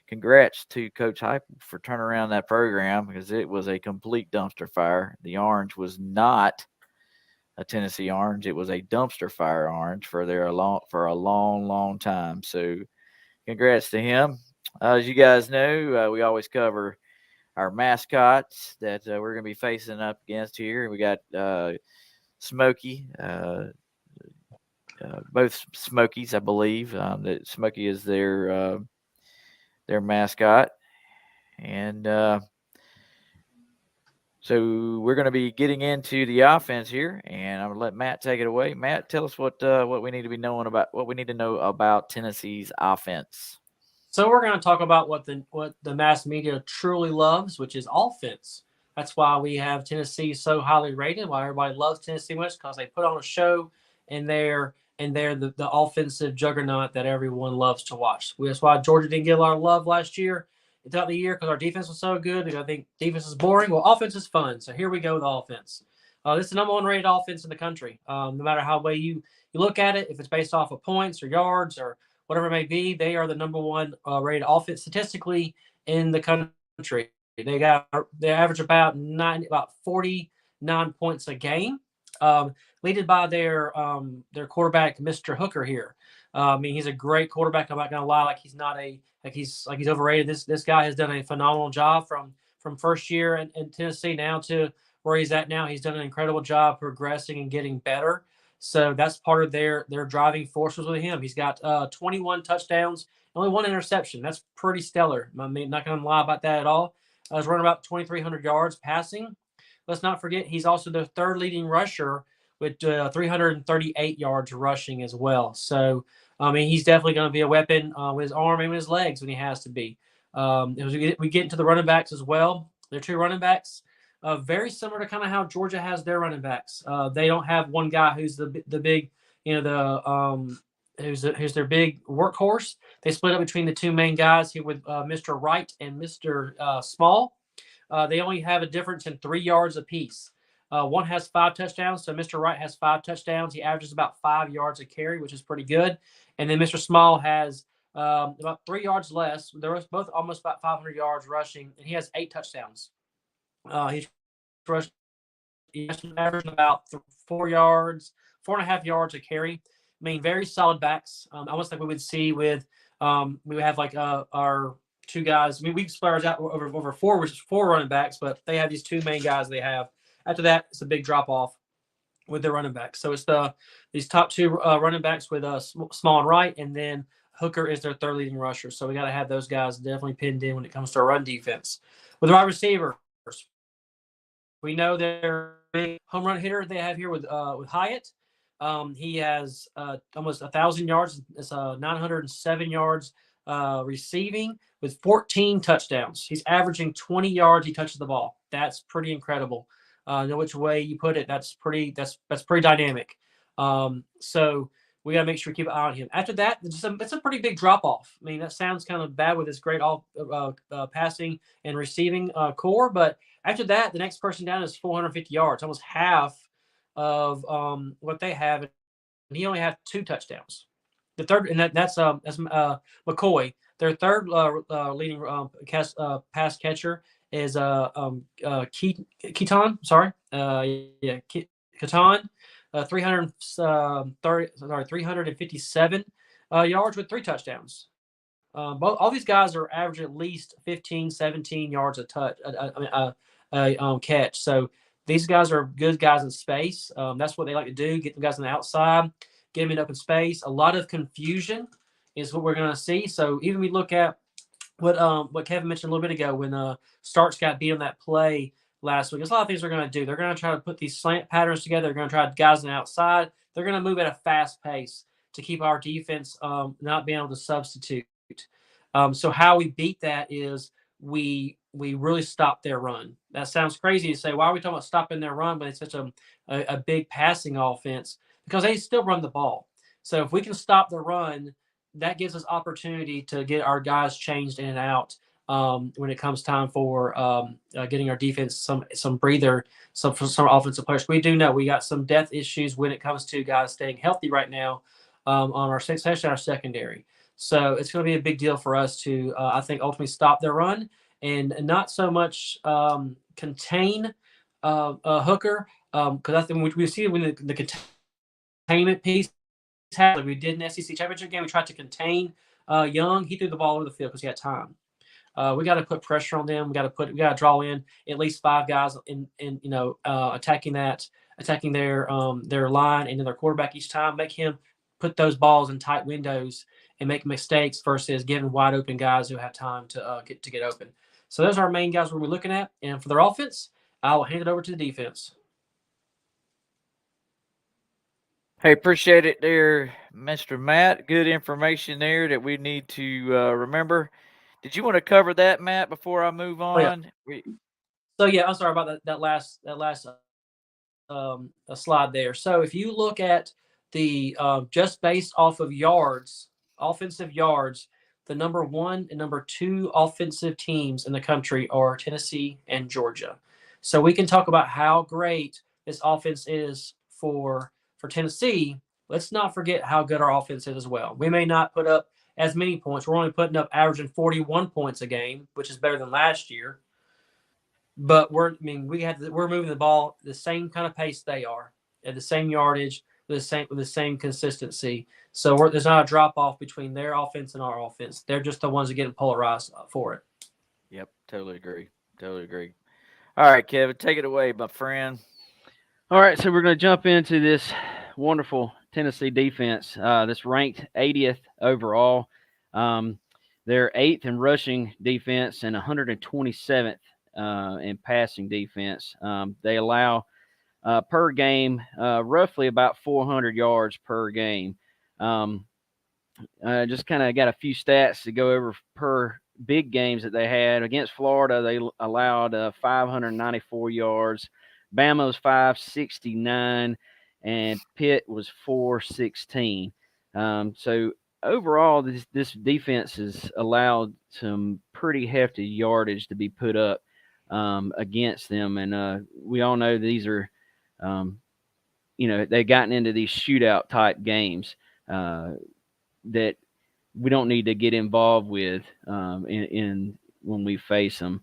congrats to Coach Heupel for turning around that program, because it was a complete dumpster fire. The orange was not a Tennessee orange; it was a dumpster fire orange for a long time. So, congrats to him. As you guys know, we always cover our mascots that we're going to be facing up against here. We got Smokey, both Smokies, I believe. That Smokey is their mascot, and So we're going to be getting into the offense here, and I'm going to let Matt take it away. Matt, tell us what we need to be knowing about what we need to know about Tennessee's offense. So we're going to talk about what the mass media truly loves, which is offense. That's why we have Tennessee so highly rated. Why everybody loves Tennessee much, because they put on a show, and they're the offensive juggernaut that everyone loves to watch. That's why Georgia didn't get a lot of love last year throughout the year, because our defense was so good. Because I think defense is boring. Well, offense is fun. So here we go with offense. This is the number one rated offense in the country. No matter how way you look at it, if it's based off of points or yards or whatever it may be, they are the number one rated offense statistically in the country. They average about 49 points a game, led by their quarterback, Mr. Hooker here. I mean, he's a great quarterback. I'm not gonna lie, he's overrated. This guy has done a phenomenal job from first year in Tennessee now to where he's at now. He's done an incredible job progressing and getting better. So that's part of their driving forces with him. He's got 21 touchdowns, only one interception. That's pretty stellar. I mean, not going to lie about that at all. He's running about 2,300 yards passing. Let's not forget he's also the third leading rusher with 338 yards rushing as well. So, I mean, he's definitely going to be a weapon with his arm and with his legs when he has to be. As we get into the running backs as well, they're two running backs. Very similar to kind of how Georgia has their running backs. They don't have one guy who's the big, who's their big workhorse. They split up between the two main guys here with Mr. Wright and Mr. Small. They only have a difference in 3 yards apiece. One has 5 touchdowns, so Mr. Wright has 5 touchdowns. He averages about 5 yards a carry, which is pretty good. And then Mr. Small has about 3 yards less. They're both almost about 500 yards rushing, and he has 8 touchdowns. He's averaging about 4 yards, 4.5 yards a carry. I mean, very solid backs. Almost like we would see with we have like our two guys. I mean, we split ours out over 4, which is 4 running backs, but they have these 2 main guys they have. After that, it's a big drop off with their running backs. So it's these top 2 running backs with Small and Wright, and then Hooker is their third leading rusher. So we got to have those guys definitely pinned in when it comes to our run defense. With the wide receivers, we know their big home run hitter they have here with Hyatt. He has almost 1,000 yards. It's 907 yards receiving with 14 touchdowns. He's averaging 20 yards. He touches the ball. That's pretty incredible. Know which way you put it. That's pretty dynamic. So we got to make sure we keep an eye on him. After that, it's a pretty big drop off. I mean, that sounds kind of bad with this great passing and receiving core, but after that, the next person down is 450 yards, almost half of what they have, and he only had 2 touchdowns. The third, and that's McCoy. Their third leading pass catcher is Keaton. Sorry, Keaton. 357 yards with 3 touchdowns. All these guys are averaging at least 15, 17 yards a catch. So these guys are good guys in space. That's what they like to do, get the guys on the outside, get them up in space. A lot of confusion is what we're going to see. So even we look at what Kevin mentioned a little bit ago when Starks got beat on that play last week. There's a lot of things they're going to do. They're going to try to put these slant patterns together. They're going to try guys on the outside. They're going to move at a fast pace to keep our defense not being able to substitute. So how we beat that is we really stop their run. That sounds crazy to say, why are we talking about stopping their run when it's such a big passing offense? Because they still run the ball. So if we can stop the run, that gives us opportunity to get our guys changed in and out when it comes time for getting our defense some breather, some offensive players. We do know we got some depth issues when it comes to guys staying healthy right now on especially our secondary. So it's going to be a big deal for us to, I think, ultimately stop their run and not so much contain Hooker, because I think we see when the containment piece happened, like we did in the SEC championship game. We tried to contain Young. He threw the ball over the field because he had time. We got to put pressure on them. We got to draw in at least 5 guys in attacking their line and their quarterback each time. Make him put those balls in tight windows and make mistakes versus giving wide open guys who have time to get open. So those are our main guys we're looking at. And for their offense, I'll hand it over to the defense. Hey, appreciate it there, Mr. Matt. Good information there that we need to remember. Did you want to cover that, Matt, before I move on? So yeah, I'm sorry about that last slide there. So if you look at the just based off of yards, offensive yards, the number 1 and number 2 offensive teams in the country are Tennessee and Georgia. So we can talk about how great this offense is for Tennessee. Let's not forget how good our offense is as well. We may not put up as many points. We're only putting up averaging 41 points a game, which is better than last year. But we're moving the ball the same kind of pace they are, at the same yardage, with the same consistency. So there's not a drop off between their offense and our offense. They're just the ones that get polarized for it. Yep, totally agree. All right, Kevin, take it away, my friend. All right, so we're going to jump into this wonderful Tennessee defense that's ranked 80th overall. They're 8th in rushing defense and 127th in passing defense. They allow per game roughly about 400 yards per game. Just kind of got a few stats to go over per big games that they had. Against Florida, they allowed 594 yards. Bama was 569, and Pitt was 416. So overall, this defense has allowed some pretty hefty yardage to be put up against them, and we all know these are, they've gotten into these shootout type games that we don't need to get involved with in when we face them.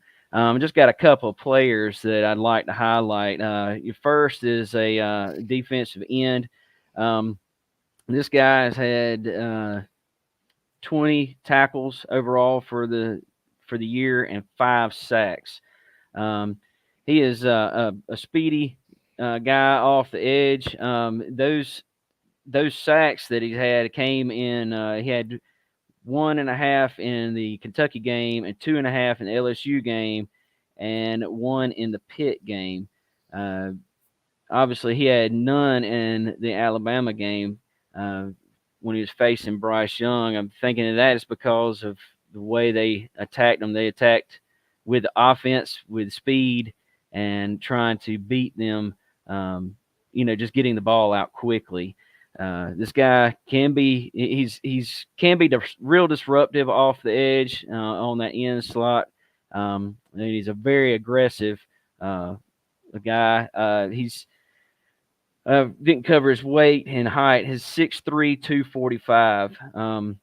Just got a couple of players that I'd like to highlight. Your first is a defensive end. This guy has had 20 tackles overall for the year and 5 sacks. He is a speedy guy off the edge. Those sacks that he had came in. He had 1.5 in the Kentucky game and 2.5 in the LSU game and 1 in the Pitt game. Obviously, he had none in the Alabama game when he was facing Bryce Young. I'm thinking of that is because of the way they attacked him. They attacked with the offense, with speed, and trying to beat them, just getting the ball out quickly. This guy can be real disruptive off the edge on that end slot. He's a very aggressive guy. He's didn't cover his weight and height. His 6'3", 245. I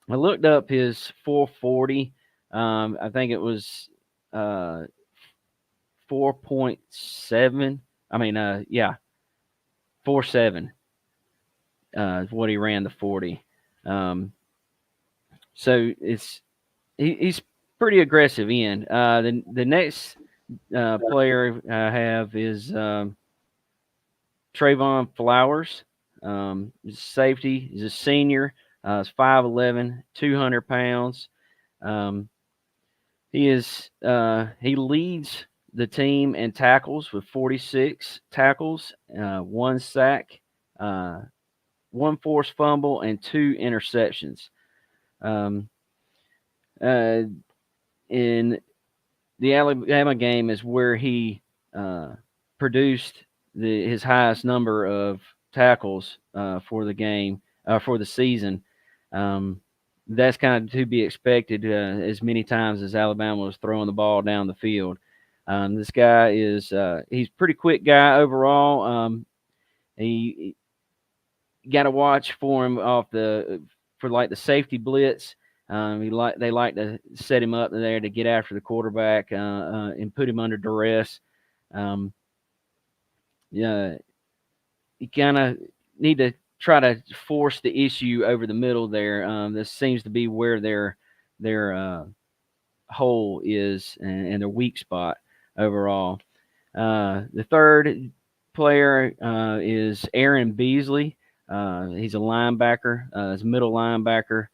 looked up his 440. I think it was 4.7. 4.7. Is what he ran the 40. So he's pretty aggressive in. The next player I have is Trayvon Flowers. He's a safety. He's a senior. He's 5'11", 200 pounds. He leads the team in tackles with 46 tackles, 1 sack, 1 forced fumble, and 2 interceptions. In the Alabama game is where he produced his highest number of tackles for the game, for the season. That's kind of to be expected as many times as Alabama was throwing the ball down the field. This guy he's a pretty quick guy overall. He got to watch for him for the safety blitz. They like to set him up there to get after the quarterback and put him under duress. You kind of need to try to force the issue over the middle there. This seems to be where their hole is and their weak spot overall. The third player is Aaron Beasley. He's a linebacker. He's a middle linebacker.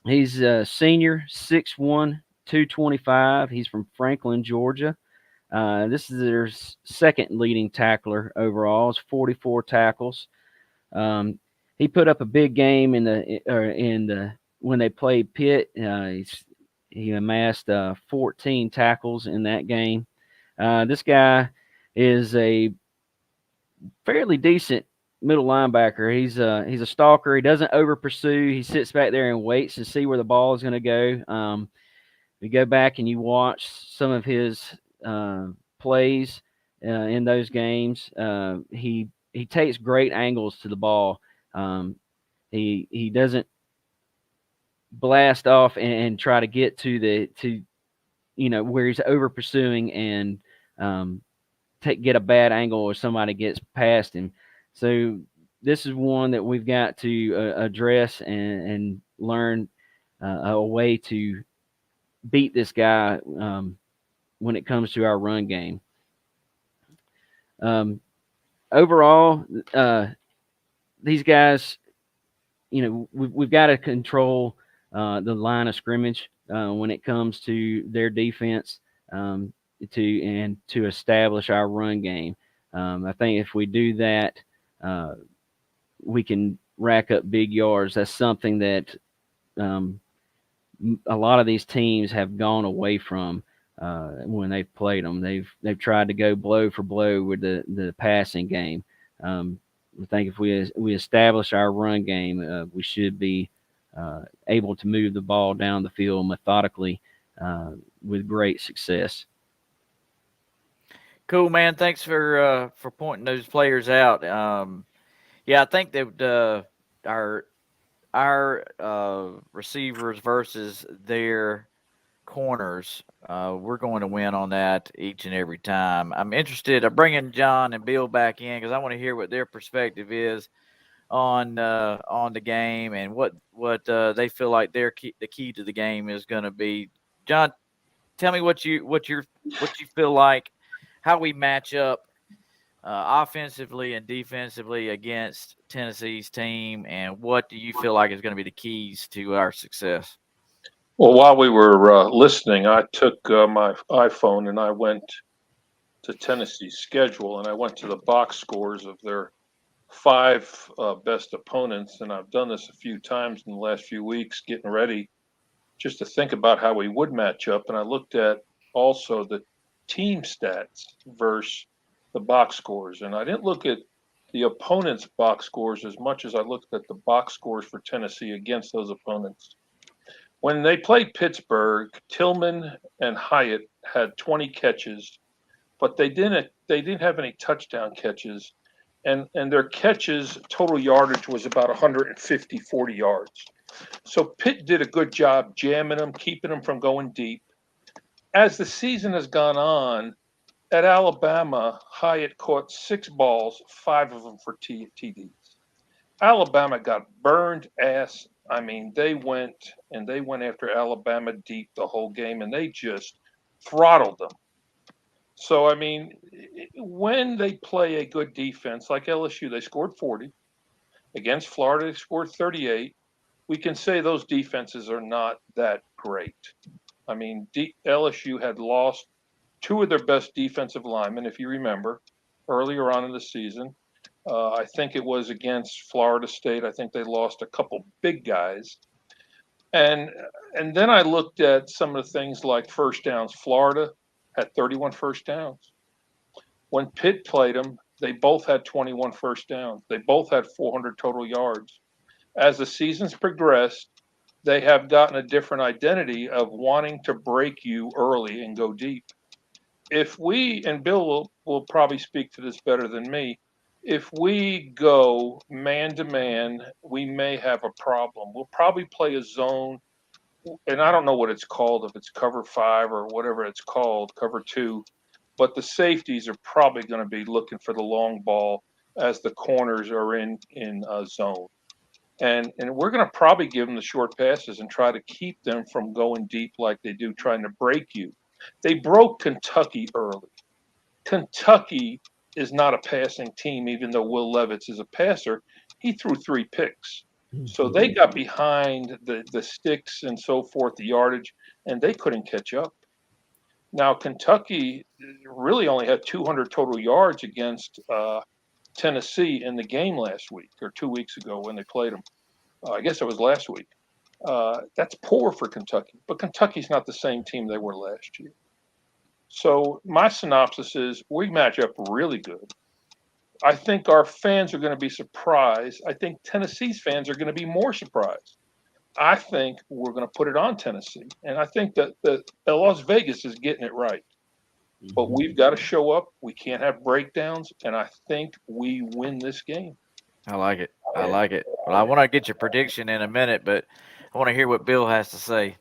He's a senior, 6'1", 225. He's from Franklin, Georgia. This is their second leading tackler overall. It's 44 tackles. He put up a big game when they played Pitt. He amassed 14 tackles in that game. This guy is a fairly decent middle linebacker. He's a stalker. He doesn't over pursue. He sits back there and waits to see where the ball is going to go. You go back and you watch some of his plays in those games. He takes great angles to the ball. He doesn't blast off and try to get to where he's over pursuing and get a bad angle or somebody gets past him. So this is one that we've got to address and learn a way to beat this guy when it comes to our run game. Overall, these guys, we've got to control the line of scrimmage when it comes to their defense to establish our run game. I think if we do that, we can rack up big yards. That's something that a lot of these teams have gone away from when they've played them. They've tried to go blow for blow with the passing game. I think if we establish our run game, we should be able to move the ball down the field methodically with great success. Cool, man. Thanks for pointing those players out. I think that our receivers versus their corners, we're going to win on that each and every time. I'm interested. I'm bringing John and Bill back in because I want to hear what their perspective is on the game and what they feel like the key to the game is going to be. John, tell me what you feel like, how we match up offensively and defensively against Tennessee's team, and what do you feel like is going to be the keys to our success? Well, while we were listening, I took my iPhone and I went to Tennessee's schedule, and I went to the box scores of their 5 best opponents, and I've done this a few times in the last few weeks getting ready just to think about how we would match up, and I looked at also the team stats versus the box scores, and I didn't look at the opponent's box scores as much as I looked at the box scores for Tennessee against those opponents. When they played Pittsburgh, Tillman and Hyatt had 20 catches, but they didn't have any touchdown catches, and their catches total yardage was about 40 yards. So Pitt did a good job jamming them, keeping them from going deep. As the season has gone on, at Alabama, Hyatt caught 6 balls, 5 of them for TDs. Alabama got burned ass. I mean, they went after Alabama deep the whole game, and they just throttled them. So, I mean, when they play a good defense like LSU, they scored 40. Against Florida, they scored 38. We can say those defenses are not that great. I mean, LSU had lost 2 of their best defensive linemen, if you remember, earlier on in the season. I think it was against Florida State. I think they lost a couple big guys. And then I looked at some of the things like first downs. Florida had 31 first downs. When Pitt played them, they both had 21 first downs. They both had 400 total yards. As the season's progressed, they have gotten a different identity of wanting to break you early and go deep. If we, and Bill will probably speak to this better than me, if we go man-to-man, we may have a problem. We'll probably play a zone, and I don't know what it's called, if it's cover 5 or whatever it's called, cover 2, but the safeties are probably going to be looking for the long ball as the corners are in zone. And we're going to probably give them the short passes and try to keep them from going deep like they do, trying to break you. They broke Kentucky early. Kentucky is not a passing team, even though Will Levis is a passer. He threw 3 picks. So they got behind the sticks and so forth, the yardage, and they couldn't catch up. Now, Kentucky really only had 200 total yards against Tennessee in the game last week or 2 weeks ago when they played them. I guess it was last week. That's poor for Kentucky, but Kentucky's not the same team they were last year. So my synopsis is we match up really good. I think our fans are going to be surprised. I think Tennessee's fans are going to be more surprised. I think we're going to put it on Tennessee. And I think that Las Vegas is getting it right. But we've got to show up. We can't have breakdowns. And I think we win this game. I like it. I like it. Well, I want to get your prediction in a minute, but I want to hear what Bill has to say.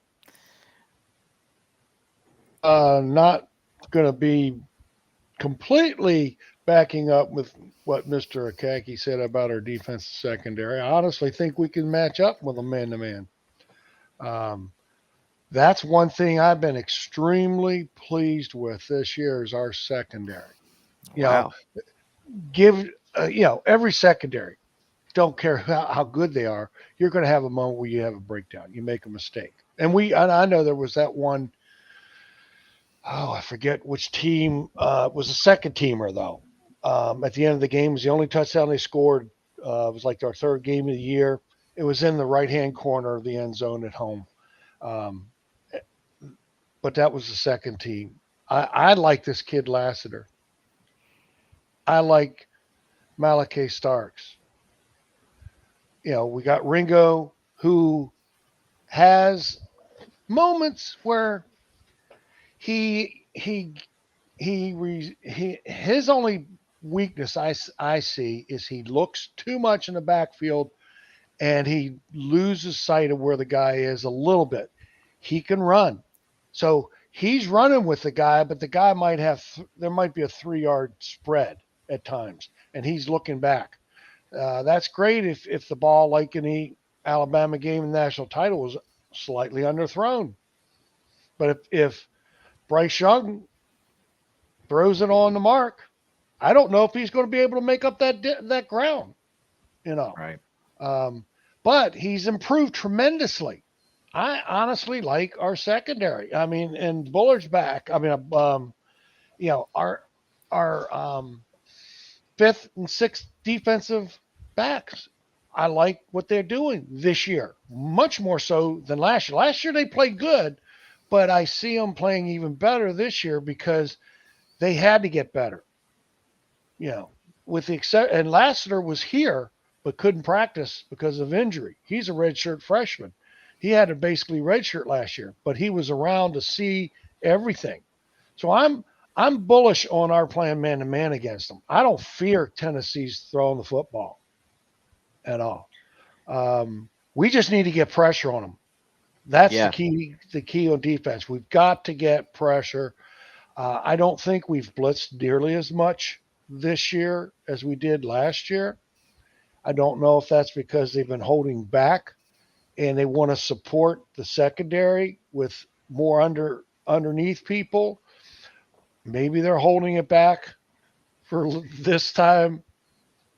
Not going to be completely backing up with what Mr. Akacki said about our defensive secondary. I honestly think we can match up with them man-to-man. That's one thing I've been extremely pleased with this year is our secondary. Wow. Every secondary, don't care how good they are, you're going to have a moment where you have a breakdown. You make a mistake. And I know there was that one, I forget which team, was a second teamer, though. At the end of the game, it was the only touchdown they scored. It was like our third game of the year. It was in the right-hand corner of the end zone at home. But that was the second team. I like this kid Lassiter. I like Malachi Starks. We got Ringo, who has moments where his only weakness I see is he looks too much in the backfield and he loses sight of where the guy is a little bit. He can run. So he's running with the guy, but the guy there might be a 3-yard spread at times, and he's looking back. That's great if the ball, like in the Alabama game in the national title, was slightly underthrown. But if Bryce Young throws it on the mark, I don't know if he's going to be able to make up that ground, Right. But he's improved tremendously. I honestly like our secondary. I mean, and Bullard's back. I mean, our fifth and sixth defensive backs. I like what they're doing this year, much more so than last year. Last year they played good, but I see them playing even better this year because they had to get better. With the exception, and Lassiter was here but couldn't practice because of injury. He's a redshirt freshman. He had to basically redshirt last year, but he was around to see everything. So I'm bullish on our playing man-to-man against them. I don't fear Tennessee's throwing the football at all. We just need to get pressure on them. That's the key on defense. We've got to get pressure. I don't think we've blitzed nearly as much this year as we did last year. I don't know if that's because they've been holding back and they want to support the secondary with more underneath people. Maybe they're holding it back for this time.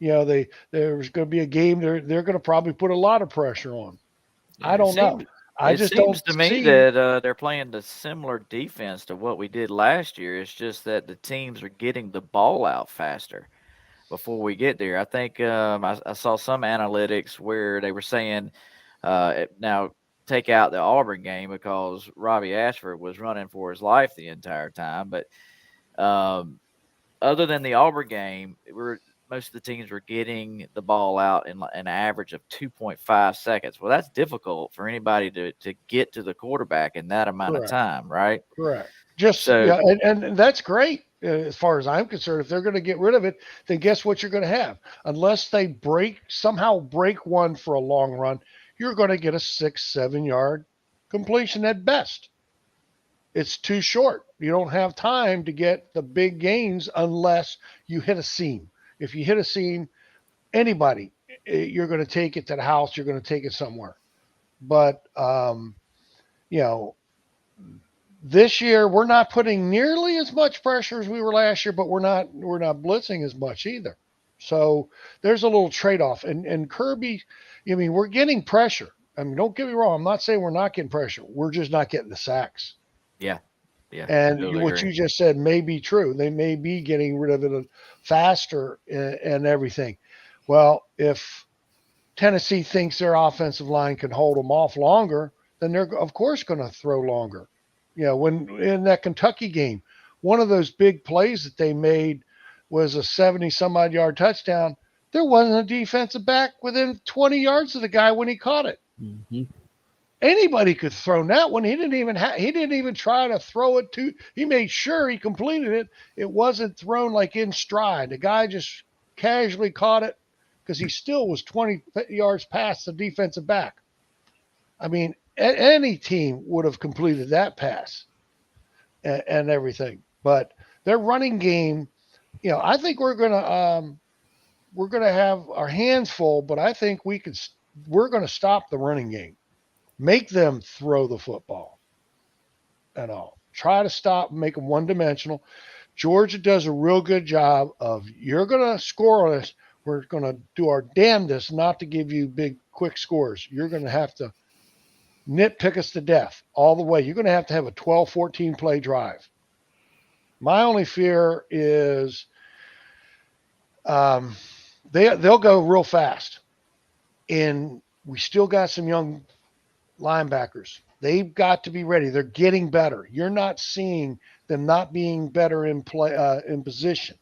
There's going to be a game. They're going to probably put a lot of pressure on. I don't know. It seems to me that they're playing the similar defense to what we did last year. It's just that the teams are getting the ball out faster before we get there. I think I saw some analytics where they were saying now take out the Auburn game because Robbie Ashford was running for his life the entire time. But other than the Auburn game, most of the teams were getting the ball out in an average of 2.5 seconds. Well, that's difficult for anybody to get to the quarterback in that amount of time, right? Correct. And that's great as far as I'm concerned. If they're going to get rid of it, then guess what you're going to have? Unless they somehow break one for a long run, you're going to get a 6-7 yard completion at best. It's too short. You don't have time to get the big gains unless you hit a seam. If you hit a seam, anybody, you're going to take it to the house. You're going to take it somewhere. But, this year we're not putting nearly as much pressure as we were last year, but we're not blitzing as much either. So there's a little trade-off. And Kirby, we're getting pressure. Don't get me wrong. I'm not saying we're not getting pressure. We're just not getting the sacks. Yeah. Yeah, And totally what agree. you just said may be true. They may be getting rid of it faster and everything. Well, if Tennessee thinks their offensive line can hold them off longer, then they're of course going to throw longer. When in that Kentucky game, one of those big plays that they made was a 70 some odd yard touchdown. There wasn't a defensive back within 20 yards of the guy when he caught it. Mm-hmm. Anybody could throw that one. He didn't even try to throw it to. He made sure he completed it. It wasn't thrown like in stride. The guy just casually caught it because he still was 20 yards past the defensive back. I mean, any team would have completed that pass and everything. But their running game, I think we're gonna have our hands full. But I think we're gonna stop the running game. Make them throw the football and all. Try to stop and make them one dimensional. Georgia does a real good job of you're going to score on us. We're going to do our damnedest not to give you big, quick scores. You're going to have to nitpick us to death all the way. You're going to have a 12, 14 play drive. My only fear is they'll go real fast. And we still got some young linebackers. They've got to be ready. They're getting better. You're not seeing them not being better in play in position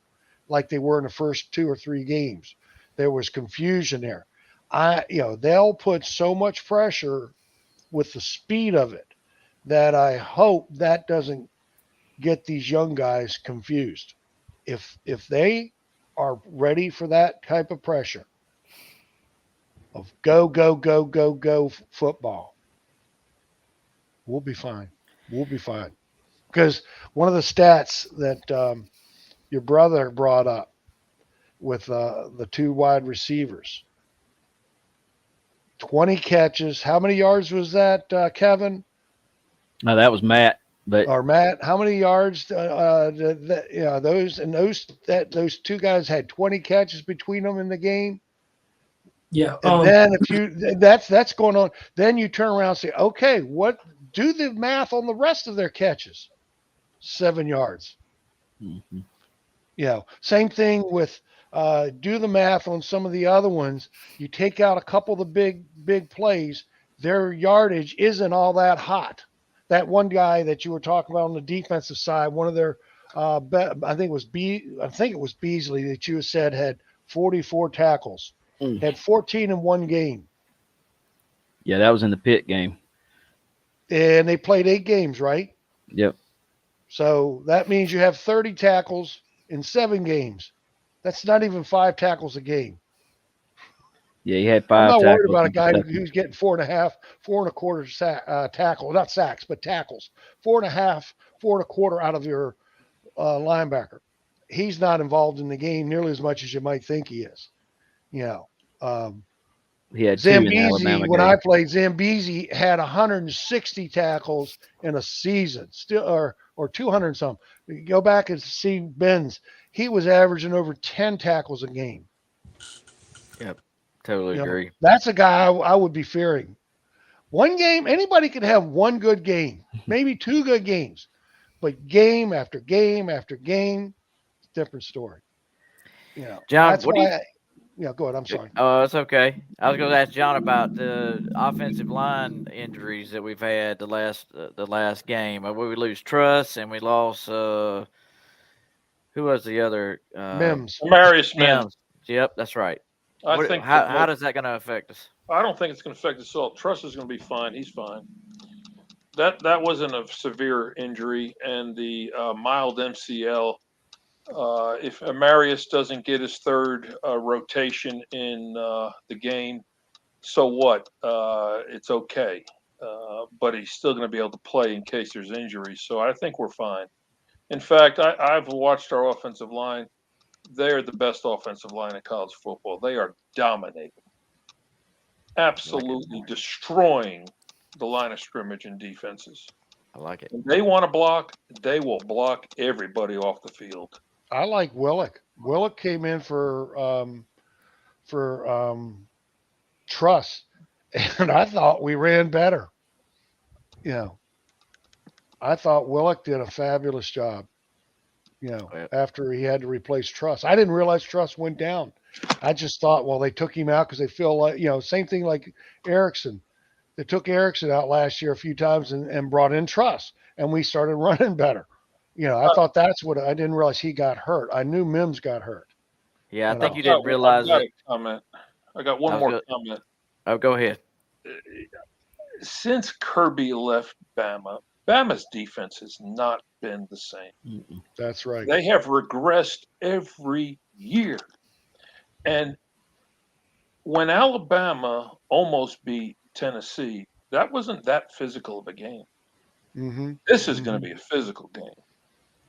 like they were in the first 2 or 3 games. There was confusion there. They'll put so much pressure with the speed of it that I hope that doesn't get these young guys confused. If they are ready for that type of pressure of go football, we'll be fine. We'll be fine. Because one of the stats that your brother brought up with the 2 wide receivers, 20 catches. How many yards was that, Kevin? No, that was Matt. Or Matt, how many yards? Those 2 guys had 20 catches between them in the game. Yeah. And then that's going on. Then you turn around and say, okay, do the math on the rest of their catches. 7 yards. Mm-hmm. Same thing with do the math on some of the other ones. You take out a couple of the big plays, their yardage isn't all that hot. That one guy that you were talking about on the defensive side, one of their I think it was Beasley that you said had 44 tackles. Had 14 in one game. Yeah, that was in the Pitt game. And they played 8 games, right? Yep. So that means you have 30 tackles in 7 games. That's not even 5 tackles a game. Yeah, he had 5 I'm not tackles. worried about a guy who's getting 4.25 tackles, not sacks, but tackles. 4.5, 4.25 out of your linebacker. He's not involved in the game nearly as much as you might think he is. He had 2 in the Zambezi, Alabama when game. I played, Zambezi had 160 tackles in a season, still or 200 something. You go back and see Ben's, he was averaging over 10 tackles a game. Yep, totally agree. That's a guy I would be fearing. One game, anybody could have one good game, maybe 2 good games, but game after game after game, it's a different story. John, that's why. Go ahead. I'm sorry. Oh, it's okay. I was going to ask John about the offensive line injuries that we've had the last game. We lose Truss and we lost who was the other? Mims. Marius Mims. Yep, that's right. How does that going to affect us? I don't think it's going to affect us at all. Truss is going to be fine. He's fine. That wasn't a severe injury, and the mild MCL. If Marius doesn't get his 3rd rotation in the game, so what? It's okay. But he's still going to be able to play in case there's injuries. So I think we're fine. In fact, I've watched our offensive line. They're the best offensive line in college football. They are dominating, absolutely destroying the line of scrimmage and defenses. I like it. When they want to block, they will block everybody off the field. I like Willick. Willick came in for Truss, and I thought we ran better. I thought Willock did a fabulous job. After he had to replace Truss. I didn't realize Truss went down. I just thought, well, they took him out because they feel like, same thing like Erickson. They took Erickson out last year a few times and brought in Truss, and we started running better. I thought that's what I didn't realize he got hurt. I knew Mims got hurt. Yeah, I think you didn't realize it. I got one more comment. Oh, go ahead. Since Kirby left Bama, Bama's defense has not been the same. That's right. They have regressed every year. And when Alabama almost beat Tennessee, that wasn't that physical of a game. Mm-hmm. This is going to be a physical game.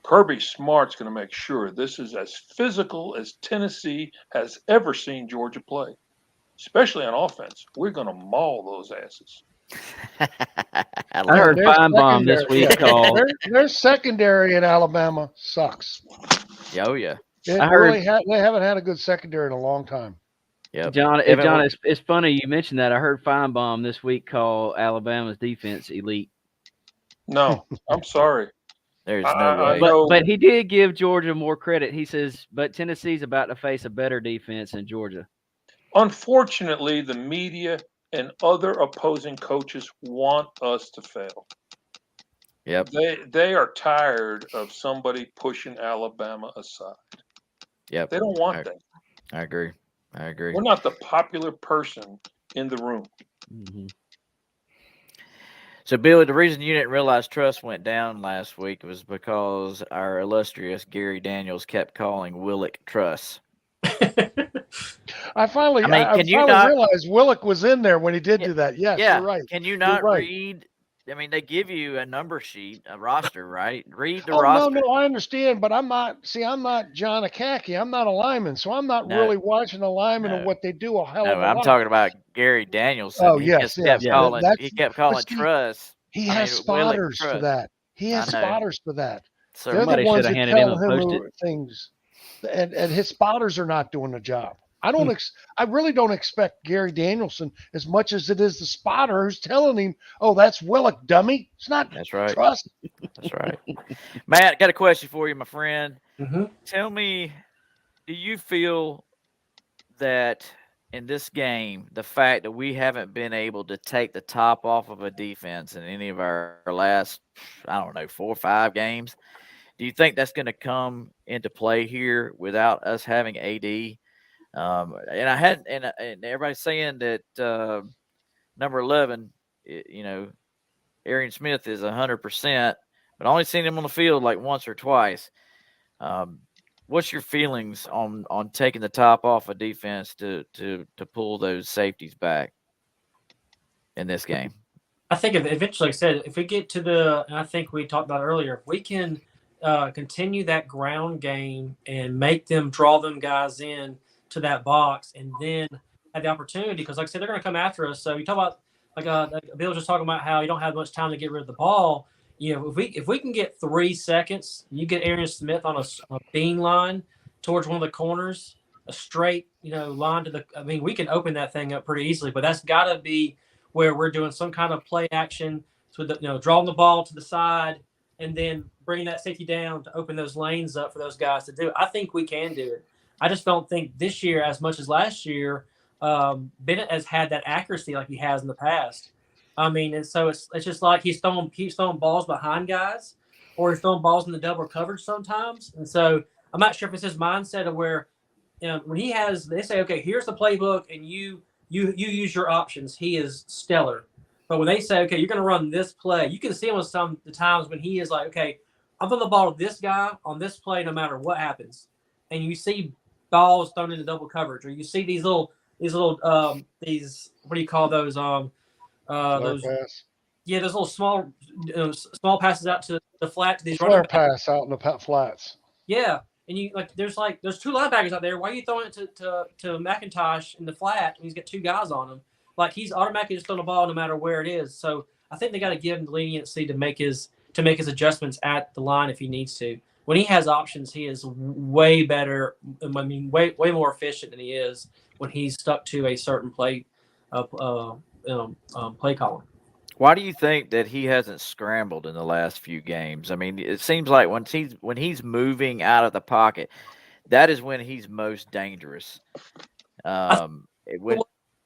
Kirby Smart's going to make sure this is as physical as Tennessee has ever seen Georgia play, especially on offense. We're going to maul those asses. I heard Feinbaum this week called. Their secondary in Alabama sucks. Oh, yeah. They haven't had a good secondary in a long time. Yeah, John, it's funny you mentioned that. I heard Feinbaum this week call Alabama's defense elite. No, I'm sorry. There's no way. But he did give Georgia more credit. He says, but Tennessee's about to face a better defense than Georgia. Unfortunately, the media and other opposing coaches want us to fail. Yep. They are tired of somebody pushing Alabama aside. Yep. They don't want that. I agree. We're not the popular person in the room. Mm-hmm. So, Billy, the reason you didn't realize Truss went down last week was because our illustrious Gary Daniels kept calling Willock Truss. I finally realized Willock was in there when he did do that. Yes, you're right. Can you not read? I mean, they give you a number sheet, a roster, right? Read the roster. No, I understand, but I'm not John Akacki. I'm not a lineman, so I'm not really watching the linemen and what they do a hell of a lot. I'm talking about Gary Danielson. Oh, he yes. He kept calling Truss. He has spotters for that. So they're the ones that handed him a tell him Post-it. things, and his spotters are not doing the job. I really don't expect Gary Danielson as much as it is the spotter who's telling him, "Oh, that's Willock, dummy." It's not. That's right. Trust. That's right. Matt, got a question for you, my friend. Mm-hmm. Tell me, do you feel that in this game, the fact that we haven't been able to take the top off of a defense in any of our last, 4 or 5 games, do you think that's going to come into play here without us having AD? And everybody's saying that number 11, Arian Smith is 100%, but I only seen him on the field like once or twice. What's your feelings on taking the top off of defense to pull those safeties back in this game? I think eventually, like I said, if we get to and I think we talked about earlier, if we can continue that ground game and make them draw them guys in to that box and then have the opportunity, because like I said, they're going to come after us. So you talk about like Bill was just talking about how you don't have much time to get rid of the ball. If we can get 3 seconds, you get Arian Smith on a beam line towards one of the corners, a straight line to we can open that thing up pretty easily. But that's got to be where we're doing some kind of play action, so drawing the ball to the side and then bringing that safety down to open those lanes up for those guys to do. I think we can do it. I just don't think this year, as much as last year, Bennett has had that accuracy like he has in the past. I mean, and so it's just like he's throwing balls behind guys, or he's throwing balls in the double coverage sometimes. And so I'm not sure if it's his mindset of where, when they say, okay, here's the playbook, and you use your options, he is stellar. But when they say, okay, you're going to run this play, you can see him with the times when he is like, okay, I'm throwing the ball to this guy on this play no matter what happens. And you see balls thrown into double coverage, or you see these little what do you call those those pass. Yeah, those little small passes out to the flat to these flare pass out in the flats. Yeah, and there's 2 linebackers out there. Why are you throwing it to McIntosh in the flat when he's got 2 guys on him? Like, he's automatically just throwing the ball no matter where it is. So I think they got to give him the leniency to make his adjustments at the line if he needs to. When he has options, he is way better. I mean, way more efficient than he is when he's stuck to a certain play calling. Why do you think that he hasn't scrambled in the last few games? I mean, it seems like when he's moving out of the pocket, that is when he's most dangerous. When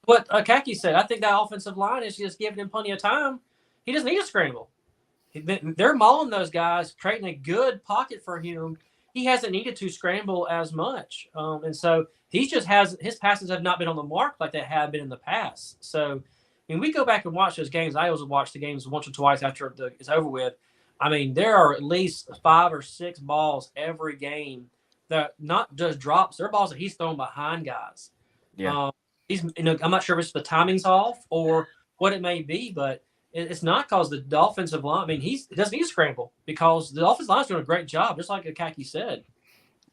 What Akacki said, I think that offensive line is just giving him plenty of time. He doesn't need to scramble. They're mauling those guys, creating a good pocket for him. He hasn't needed to scramble as much, and so he just has his passes have not been on the mark like they have been in the past. So, when we go back and watch those games, I always watch the games once or twice after it's over with. I mean, there are at least 5 or 6 balls every game that not just drops. They're balls that he's throwing behind guys. Yeah. I'm not sure if it's the timing's off or what it may be, but it's not because the offensive line. I mean, he doesn't need to scramble because the offensive line's doing a great job, just like Akacki said.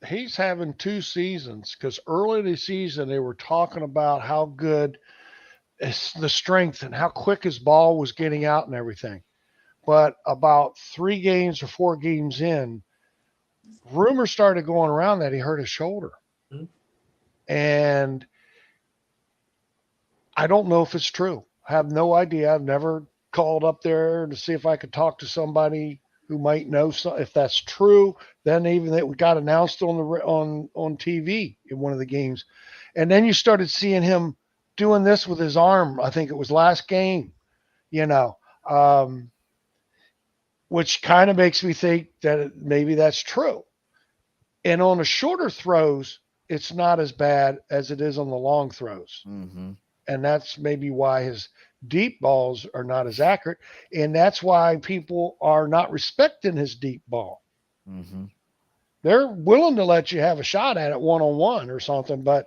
He's having 2 seasons because early in the season they were talking about how good the strength and how quick his ball was getting out and everything. But about 3 games or 4 games in, rumors started going around that he hurt his shoulder. Mm-hmm. And I don't know if it's true. I have no idea. I've never called up there to see if I could talk to somebody who might know if that's true. Then even that we got announced on TV in one of the games. And then you started seeing him doing this with his arm. I think it was last game, which kind of makes me think that maybe that's true. And on the shorter throws, it's not as bad as it is on the long throws. Mm-hmm. And that's maybe why his deep balls are not as accurate. And that's why people are not respecting his deep ball. Mm-hmm. They're willing to let you have a shot at it one-on-one or something. But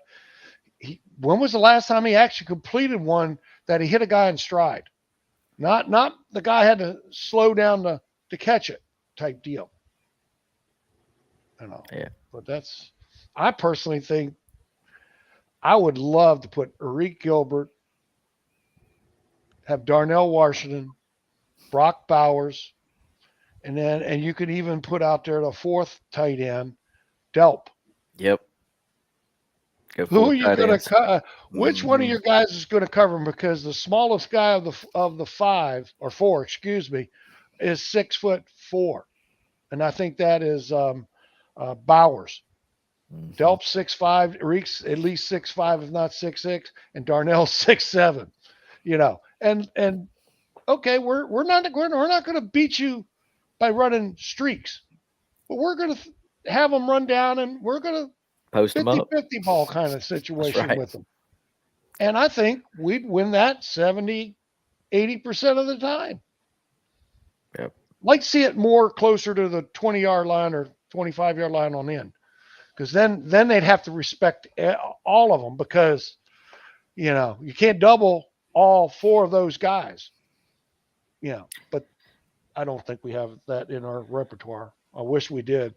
when was the last time he actually completed one that he hit a guy in stride? Not the guy had to slow down to catch it type deal. Yeah. But I personally think I would love to put Eric Gilbert, have Darnell Washington, Brock Bowers, and you could even put out there the 4th tight end, Delp. Yep. Who are you going to cover? Which one of your guys is going to cover him? Because the smallest guy of the 5 or 4, is 6'4", and I think that is Bowers. Mm-hmm. Delp 6'5", Reeks at least 6'5", if not 6'6", and Darnell 6'7". And okay, we're not going to beat you by running streaks, but we're going to have them run down and we're going to post them up 50-50 ball kind of situation right. with them. And I think we'd win that 70, 80% of the time. Yep. Like to see it more closer to the 20-yard line or 25-yard line on in. Because then they'd have to respect all of them because, you can't double all 4 of those guys. But I don't think we have that in our repertoire. I wish we did.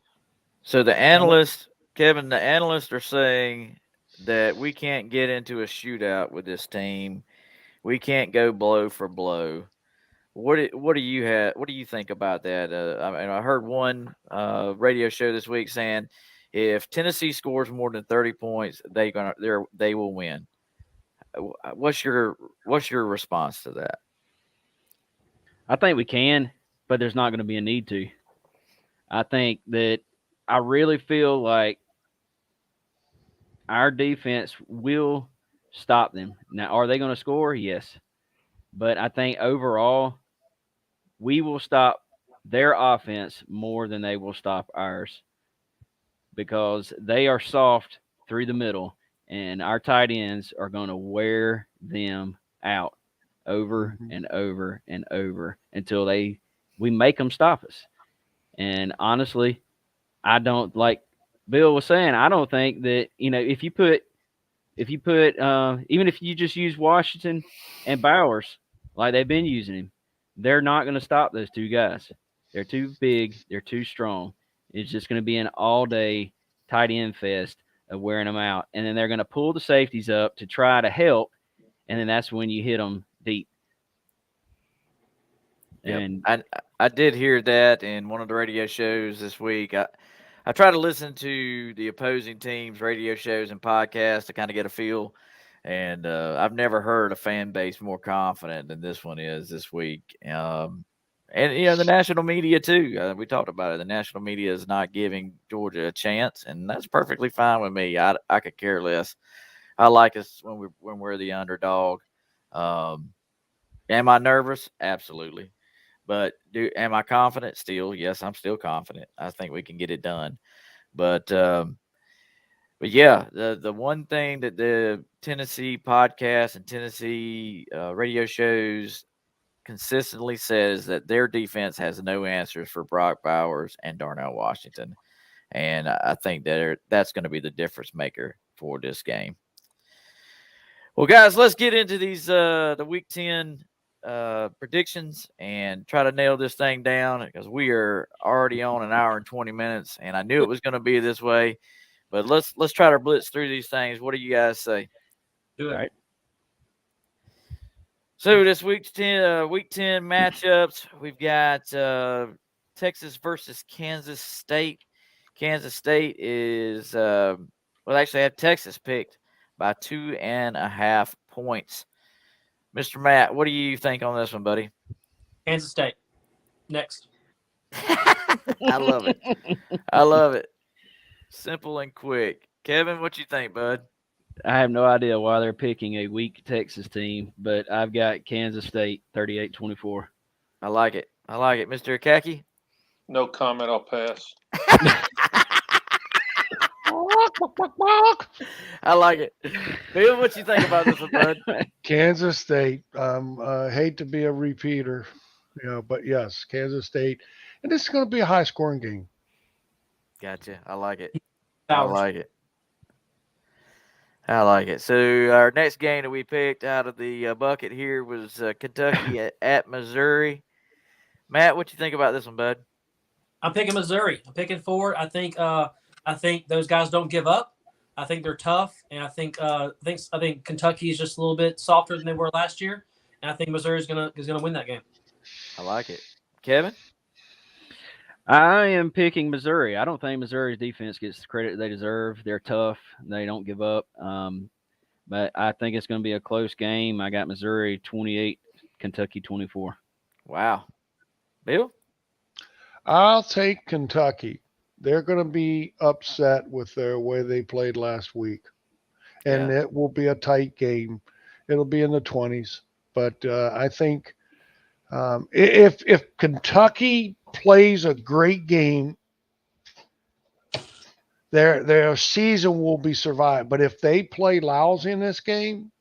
So the analysts, Kevin, are saying that we can't get into a shootout with this team. We can't go blow for blow. What do you think about that? I heard one radio show this week saying if Tennessee scores more than 30 points, they will win. What's your response to that? I think we can, but there's not going to be a need to. I think that I really feel like our defense will stop them. Now, are they going to score? Yes. But I think overall, we will stop their offense more than they will stop ours because they are soft through the middle, and our tight ends are going to wear them out over and over and over until we make them stop us. And honestly, I don't, like Bill was saying, I don't think that, if you put even if you just use Washington and Bowers like they've been using him, they're not going to stop those 2 guys. They're too big. They're too strong. It's just going to be an all-day tight end fest of wearing them out. And then they're going to pull the safeties up to try to help, and then that's when you hit them deep. Yep. And I did hear that in one of the radio shows this week. I try to listen to the opposing teams' radio shows and podcasts to kind of get a feel. And I've never heard a fan base more confident than this one is this week. And the national media too. We talked about it. The national media is not giving Georgia a chance, and that's perfectly fine with me. I could care less. I like us when we're the underdog. Am I nervous? Absolutely. But am I confident? Still, yes, I'm still confident. I think we can get it done. But yeah, the one thing that the Tennessee podcast and Tennessee radio shows consistently says that their defense has no answers for Brock Bowers and Darnell Washington, and I think that's going to be the difference maker for this game. Well, guys, let's get into these the Week 10 predictions and try to nail this thing down because we are already on an hour and 20 minutes, and I knew it was going to be this way. But let's try to blitz through these things. What do you guys say? Do it. All right. So this Week 10 matchups, we've got Texas versus Kansas State. Kansas State is actually have Texas picked by 2.5 points. Mr. Matt, what do you think on this one, buddy? Kansas State. Next. I love it. I love it. Simple and quick. Kevin, what you think, bud? I have no idea why they're picking a weak Texas team, but I've got Kansas State 38-24. I like it. Mr. Akacki? No comment. I'll pass. I like it. Bill, what you think about this one, bud? Kansas State. Hate to be a repeater, but yes, Kansas State. And this is going to be a high-scoring game. Gotcha. I like it. I like it. So our next game that we picked out of the bucket here was Kentucky at Missouri. Matt, what you think about this one, bud? I'm picking Missouri. I'm picking Ford. I think those guys don't give up. I think they're tough, and I think Kentucky is just a little bit softer than they were last year, and I think Missouri is gonna win that game. I like it. Kevin? I am picking Missouri. I don't think Missouri's defense gets the credit they deserve. They're tough. They don't give up. But I think it's going to be a close game. I got Missouri 28, Kentucky 24. Wow. Bill? I'll take Kentucky. They're going to be upset with their way they played last week. And It will be a tight game. It'll be in the 20s. But I think if Kentucky plays a great game, their season will be survived. But if they play lousy in this game,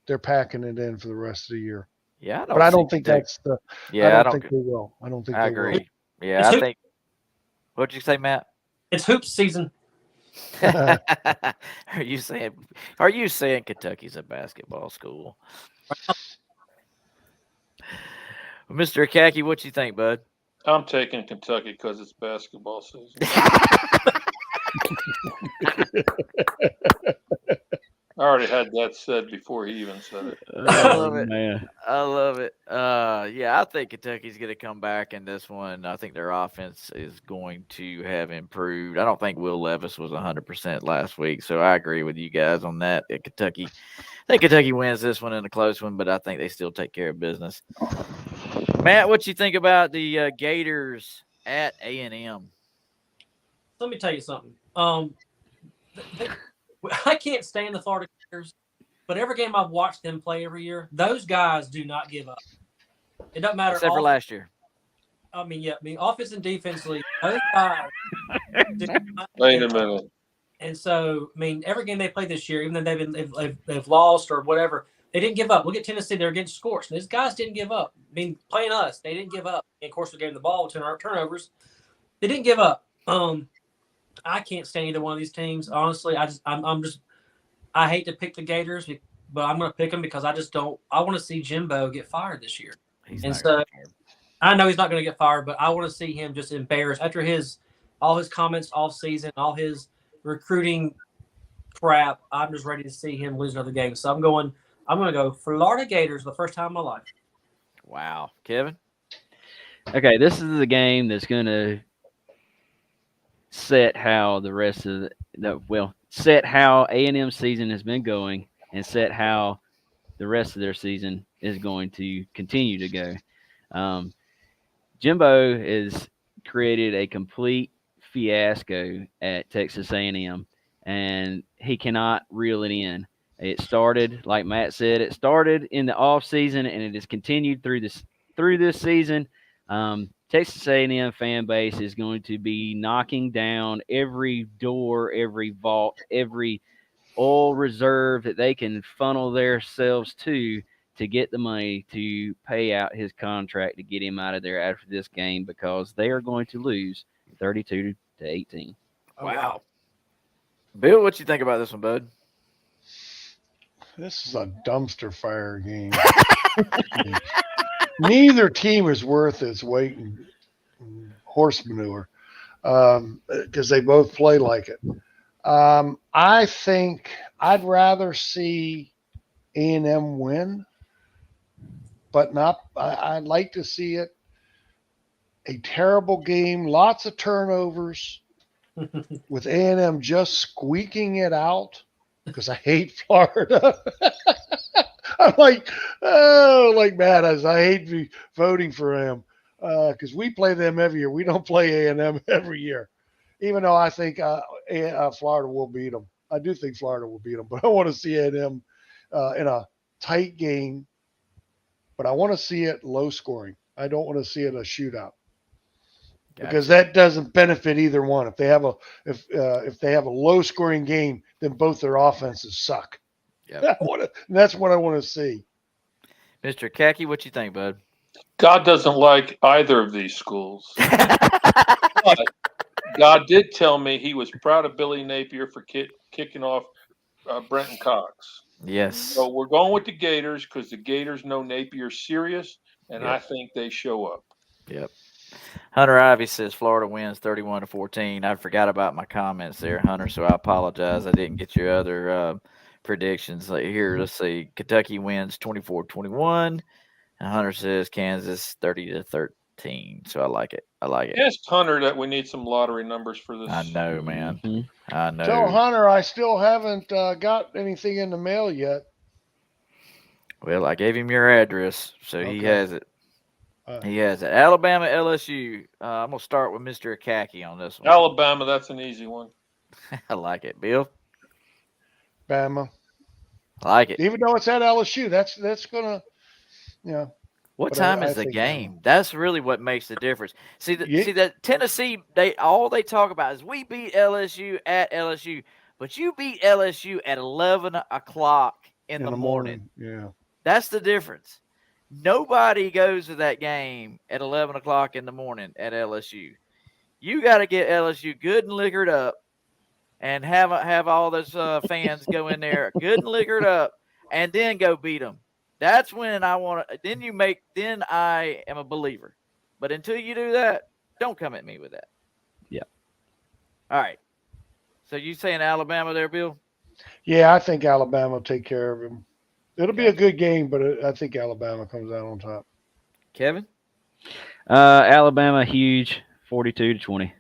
they're packing it in for the rest of the year. Yeah, I don't think that's the. Yeah, I don't think they will. I don't think I they will. agree. Yeah, I think. What'd you say, Matt? It's hoops season. Are you saying Kentucky's a basketball school? Mr. Akacki, what you think, bud? I'm taking Kentucky because it's basketball season. I already had that said before he even said it. I love it. Man. I love it. I think Kentucky's going to come back in this one. I think their offense is going to have improved. I don't think Will Levis was 100% last week, so I agree with you guys on that. I think Kentucky wins this one in a close one, but I think they still take care of business. Matt, what you think about the Gators at A&M? Let me tell you something. I can't stand the Florida Gators, but every game I've watched them play every year, those guys do not give up. It doesn't matter. Except for last year. Offense and defensively, those guys. Wait a minute. And so, every game they played this year, even though they've lost or whatever, they didn't give up. Look at Tennessee; they're getting scorched. These guys didn't give up. Playing us, they didn't give up. And of course, we gave them the ball, turnovers. They didn't give up. I can't stand either one of these teams. Honestly, I hate to pick the Gators, but I'm going to pick them because I want to see Jimbo get fired this year. I know he's not going to get fired, but I want to see him just embarrassed after all his comments off season, all his recruiting crap. I'm just ready to see him lose another game. So I'm going to go Florida Gators the first time in my life. Wow. Kevin? Okay, this is the game that's going to set how the rest of set how A&M season has been going. and set how the rest of their season is going to continue to go. Jimbo has created a complete fiasco at Texas A&M, and he cannot reel it in. It started, like Matt said, it started in the off season, and it has continued through this season. Texas A&M fan base is going to be knocking down every door, every vault, every oil reserve that they can funnel themselves to get the money to pay out his contract to get him out of there after this game, because they are going to lose 32-18. Wow. Bill, what you think about this one, bud? This is a dumpster fire game. Neither team is worth its weight in horse manure because they both play like it. I think I'd rather see A&M win, but not. I'd like to see it a terrible game, lots of turnovers, with A&M just squeaking it out, because I hate Florida. I'm like Matt, I hate voting for them because we play them every year. We don't play A&M every year, even though I think Florida will beat them. I do think Florida will beat them, but I want to see A&M in a tight game. But I want to see it low scoring. I don't want to see it a shootout. Because that doesn't benefit either one. If they have a low scoring game, then both their offenses suck. Yep. That's what I want to see. Mr. Akacki, what you think, bud? God doesn't like either of these schools. But God did tell me he was proud of Billy Napier for kicking off Brenton Cox. Yes. So we're going with the Gators because the Gators know Napier's serious, and I think they show up. Yep. Hunter Ivy says Florida wins 31-14. I forgot about my comments there, Hunter, so I apologize. I didn't get your other predictions. Here, let's see. Kentucky wins 24-21. And Hunter says Kansas 30-13. So I like it. Ask Hunter that we need some lottery numbers for this. I know, man. I know. Tell Hunter I still haven't got anything in the mail yet. Well, I gave him your address, so he has it. He has it. Alabama, LSU. I'm going to start with Mr. Akacki on this one. Alabama, that's an easy one. I like it. Bill? Bama. I like it. Even though it's at LSU, that's going to, What time is the game? That's really what makes the difference. See that Tennessee, all they talk about is we beat LSU at LSU, but you beat LSU at 11 o'clock in the morning. Yeah. That's the difference. Nobody goes to that game at 11 o'clock in the morning at LSU. You got to get LSU good and liquored up and have all those fans go in there good and liquored up and then go beat them. That's when I want to. Then I am a believer. But until you do that, don't come at me with that. Yeah. All right. So you saying Alabama there, Bill? Yeah, I think Alabama will take care of him. It'll be a good game, but I think Alabama comes out on top. Kevin? Alabama, huge, 42-20.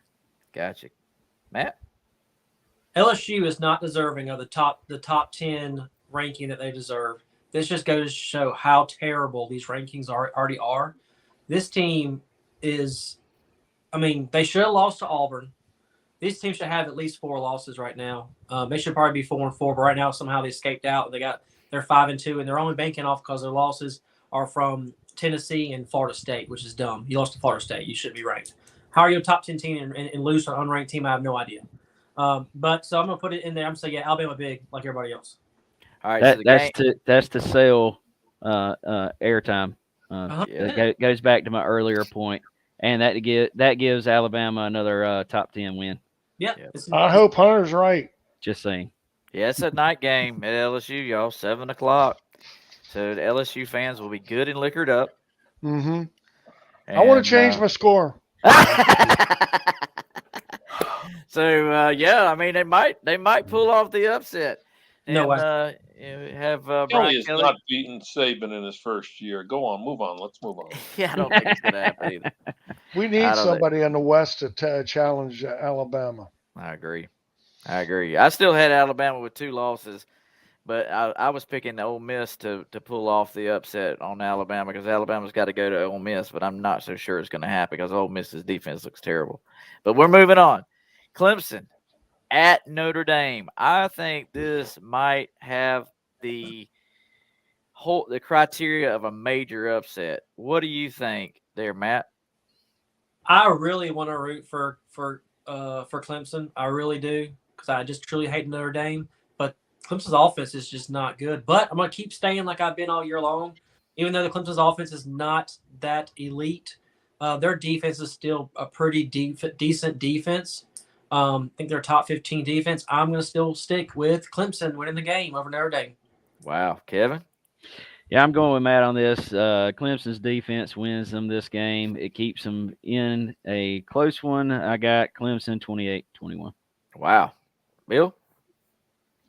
Gotcha. Matt? LSU is not deserving of the top 10 ranking that they deserve. This just goes to show how terrible these rankings already are. This team is, they should have lost to Auburn. These teams should have at least 4 losses right now. They should probably be 4-4, but right now somehow they escaped out. They're 5-2, and they're only banking off because their losses are from Tennessee and Florida State, which is dumb. You lost to Florida State. You shouldn't be ranked. How are you a top 10 team and lose to an unranked team? I have no idea. But so I'm going to put it in there. I'm going to say, Alabama big like everybody else. All right, that's to sell airtime. It goes back to my earlier point, and that gives Alabama another top 10 win. Yeah. I hope Hunter's right. Just saying. Yeah, it's a night game at LSU, y'all, 7 o'clock. So the LSU fans will be good and liquored up. Mm-hmm. I want to change my score. So they might pull off the upset. No way. Have Kelly Brian is Kelly not beating Saban in his first year. Go on, move on. Let's move on. Yeah, I don't think it's going to happen either. We need somebody in the West to challenge Alabama. I agree. I still had Alabama with 2 losses, But I was picking Ole Miss to pull off the upset on Alabama because Alabama's got to go to Ole Miss, but I'm not so sure it's going to happen because Ole Miss's defense looks terrible. But we're moving on. Clemson at Notre Dame. I think this might have the criteria of a major upset. What do you think there, Matt? I really want to root for Clemson. I really do because I just truly hate Notre Dame. But Clemson's offense is just not good. But I'm going to keep staying like I've been all year long. Even though the Clemson's offense is not that elite, their defense is still a pretty decent defense. I think they're top 15 defense. I'm going to still stick with Clemson winning the game over Notre Dame. Wow. Kevin? Yeah, I'm going with Matt on this. Clemson's defense wins them this game. It keeps them in a close one. I got Clemson 28-21. Wow. Bill?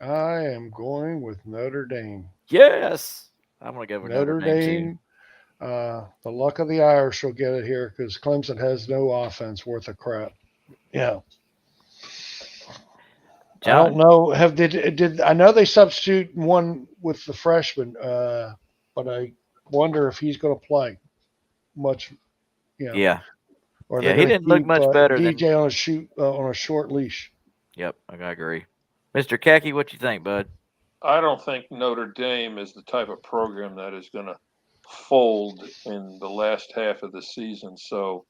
I am going with Notre Dame. Yes. I'm going to go with Notre Dame too. The luck of the Irish will get it here because Clemson has no offense worth a crap. Yeah. John. I don't know. Did I know they substitute one with the freshman, but I wonder if he's going to play much. Yeah. Or he didn't look much better DJ on a short leash. Yep, I agree. Mr. Akacki, what you think, bud? I don't think Notre Dame is the type of program that is going to fold in the last half of the season. So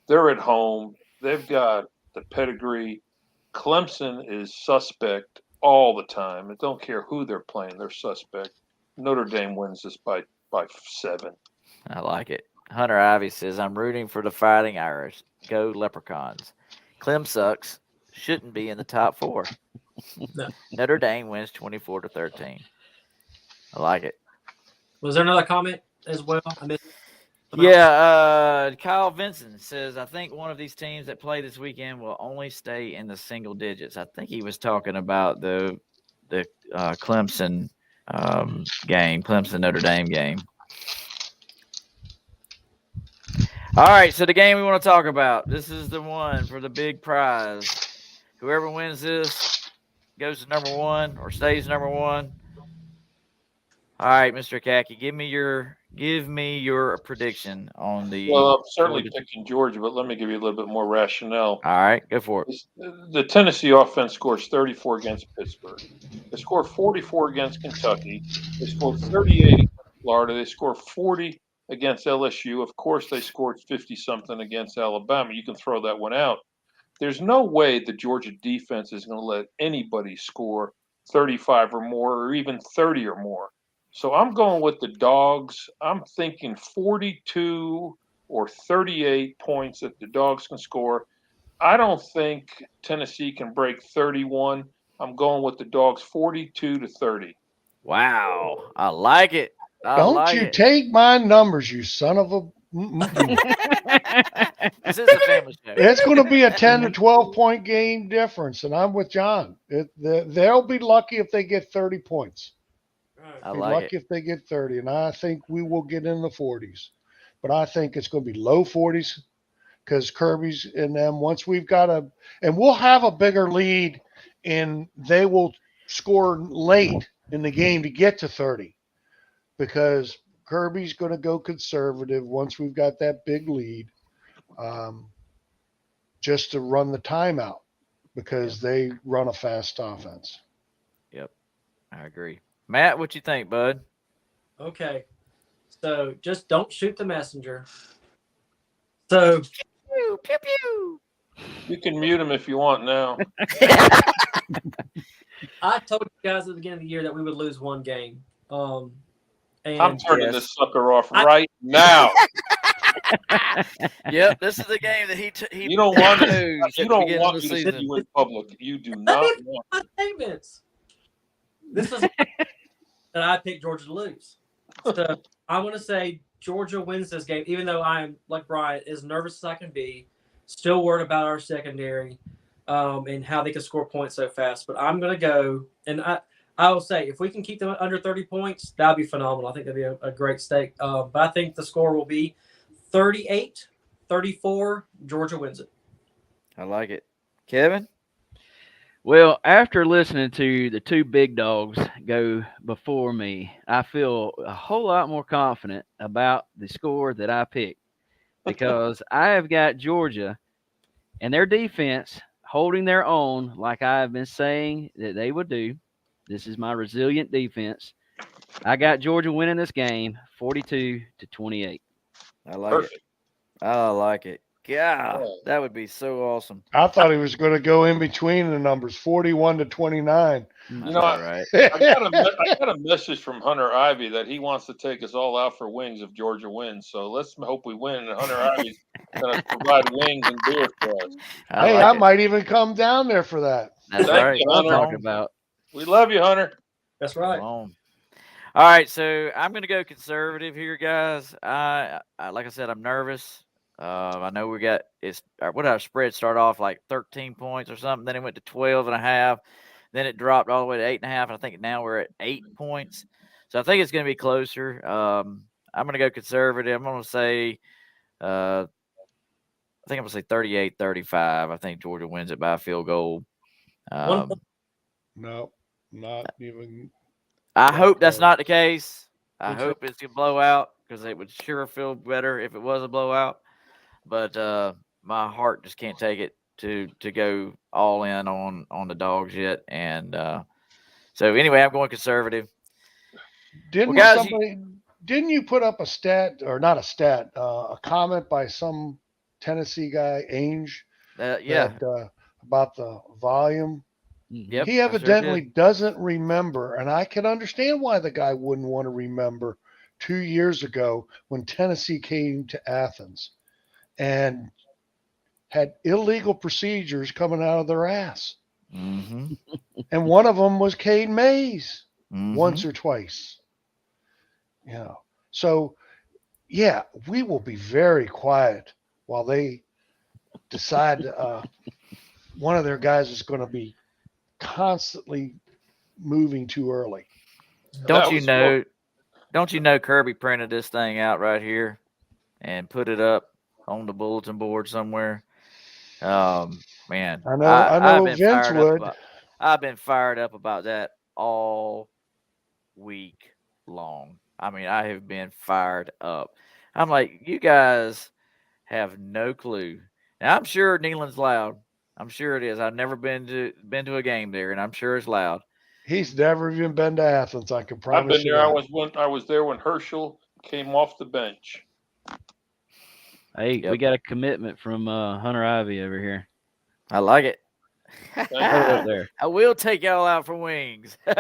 they're at home. They've got the pedigree. Clemson is suspect all the time. I don't care who they're playing. They're suspect. Notre Dame wins this by 7. I like it. Hunter Ivy says, I'm rooting for the Fighting Irish. Go Leprechauns. Clem sucks. Shouldn't be in the top 4. No. Notre Dame wins 24-13. I like it. Was there another comment as well? I missed Kyle Vincent says, I think one of these teams that play this weekend will only stay in the single digits. I think he was talking about the Clemson game, Clemson-Notre Dame game. All right, so the game we want to talk about, this is the one for the big prize. Whoever wins this goes to number 1 or stays number 1. All right, Mr. Akacki, give me your prediction on the. Well, I'm certainly picking Georgia, but let me give you a little bit more rationale. All right, go for it. The Tennessee offense scores 34 against Pittsburgh. They score 44 against Kentucky. They scored 38 against Florida. They score 40 against LSU. Of course, they scored 50-something against Alabama. You can throw that one out. There's no way the Georgia defense is going to let anybody score 35 or more or even 30 or more. So I'm going with the Dogs. I'm thinking 42 or 38 points that the Dogs can score. I don't think Tennessee can break 31. I'm going with the Dogs 42-30. Wow. I like it. Don't you take my numbers, you son of a. This is a family show. It's going to be a 10 to 12 point game difference, and I'm with John. They'll be lucky if they get 30 points. I Be like lucky if they get 30, and I think we will get in the 40s. But I think it's going to be low 40s because Kirby's in them. Once we've got and we'll have a bigger lead, and they will score late in the game to get to 30 because Kirby's going to go conservative once we've got that big lead, just to run the timeout because they run a fast offense. Yep, I agree. Matt, what you think, bud? Okay, so just don't shoot the messenger. So, pew, pew, pew. You can mute him if you want now. I told you guys at the beginning of the year that we would lose one game. And I'm turning this sucker off right now. Yep, this is the game that he you don't want to lose. You don't want me to see you in public. You do not want my statements. This is that I picked Georgia to lose. So I want to say Georgia wins this game, even though I'm, like Brian, as nervous as I can be, still worried about our secondary and how they can score points so fast. But I'm going to go, and I will say, if we can keep them under 30 points, that would be phenomenal. I think that would be a great stake. But I think the score will be 38-34. Georgia wins it. I like it. Kevin? Well, after listening to the two big dogs go before me, I feel a whole lot more confident about the score that I picked because I have got Georgia and their defense holding their own like I have been saying that they would do. This is my resilient defense. I got Georgia winning this game 42-28. I like it. I like it. Yeah, that would be so awesome. I thought he was going to go in between the numbers, 41-29. You know, I got a message from Hunter Ivy that he wants to take us all out for wings if Georgia wins. So let's hope we win, and Hunter Ivy's going to provide wings and beer for us. I might even come down there for that. That's Thank right. you, What I'm Hunter. talking about. We love you, Hunter. That's right. Come on. All right, so I'm going to go conservative here, guys. I like I said, I'm nervous. I know we got what our spread start off like 13 points or something. Then it went to 12.5. Then it dropped all the way to 8.5. And I think now we're at 8 points. So I think it's going to be closer. I'm going to go conservative. I'm going to say, I think I'm going to say 38-35. I think Georgia wins it by a field goal. No, not even. I hope that's not the case. I hope it's a blowout because it would sure feel better if it was a blowout. But my heart just can't take it to go all in on the dogs yet. And so anyway, I'm going conservative. Didn't you put up a stat, or not a stat, a comment by some Tennessee guy, Ainge? Yeah. About the volume. Yep, he evidently doesn't remember, and I can understand why the guy wouldn't want to remember 2 years ago when Tennessee came to Athens and had illegal procedures coming out of their ass. Mm-hmm. And one of them was Cade Mays once Mm-hmm. or twice. So, yeah, we will be very quiet while they decide one of their guys is going to be constantly moving too early. Don't you know Kirby printed this thing out right here and put it up on the bulletin board somewhere? Man, I know Vince would. I've been fired up about that all week long. I mean, I have been fired up. I'm like, you guys have no clue. Now, I'm sure Neyland's loud. I'm sure it is. I've never been to a game there, and I'm sure it's loud. He's never even been to Athens. I can promise. I've been you there. that. I was there when Herschel came off the bench. Hey, we got a commitment from Hunter Ivy over here. I like it. Up there. I will take y'all out for wings. You're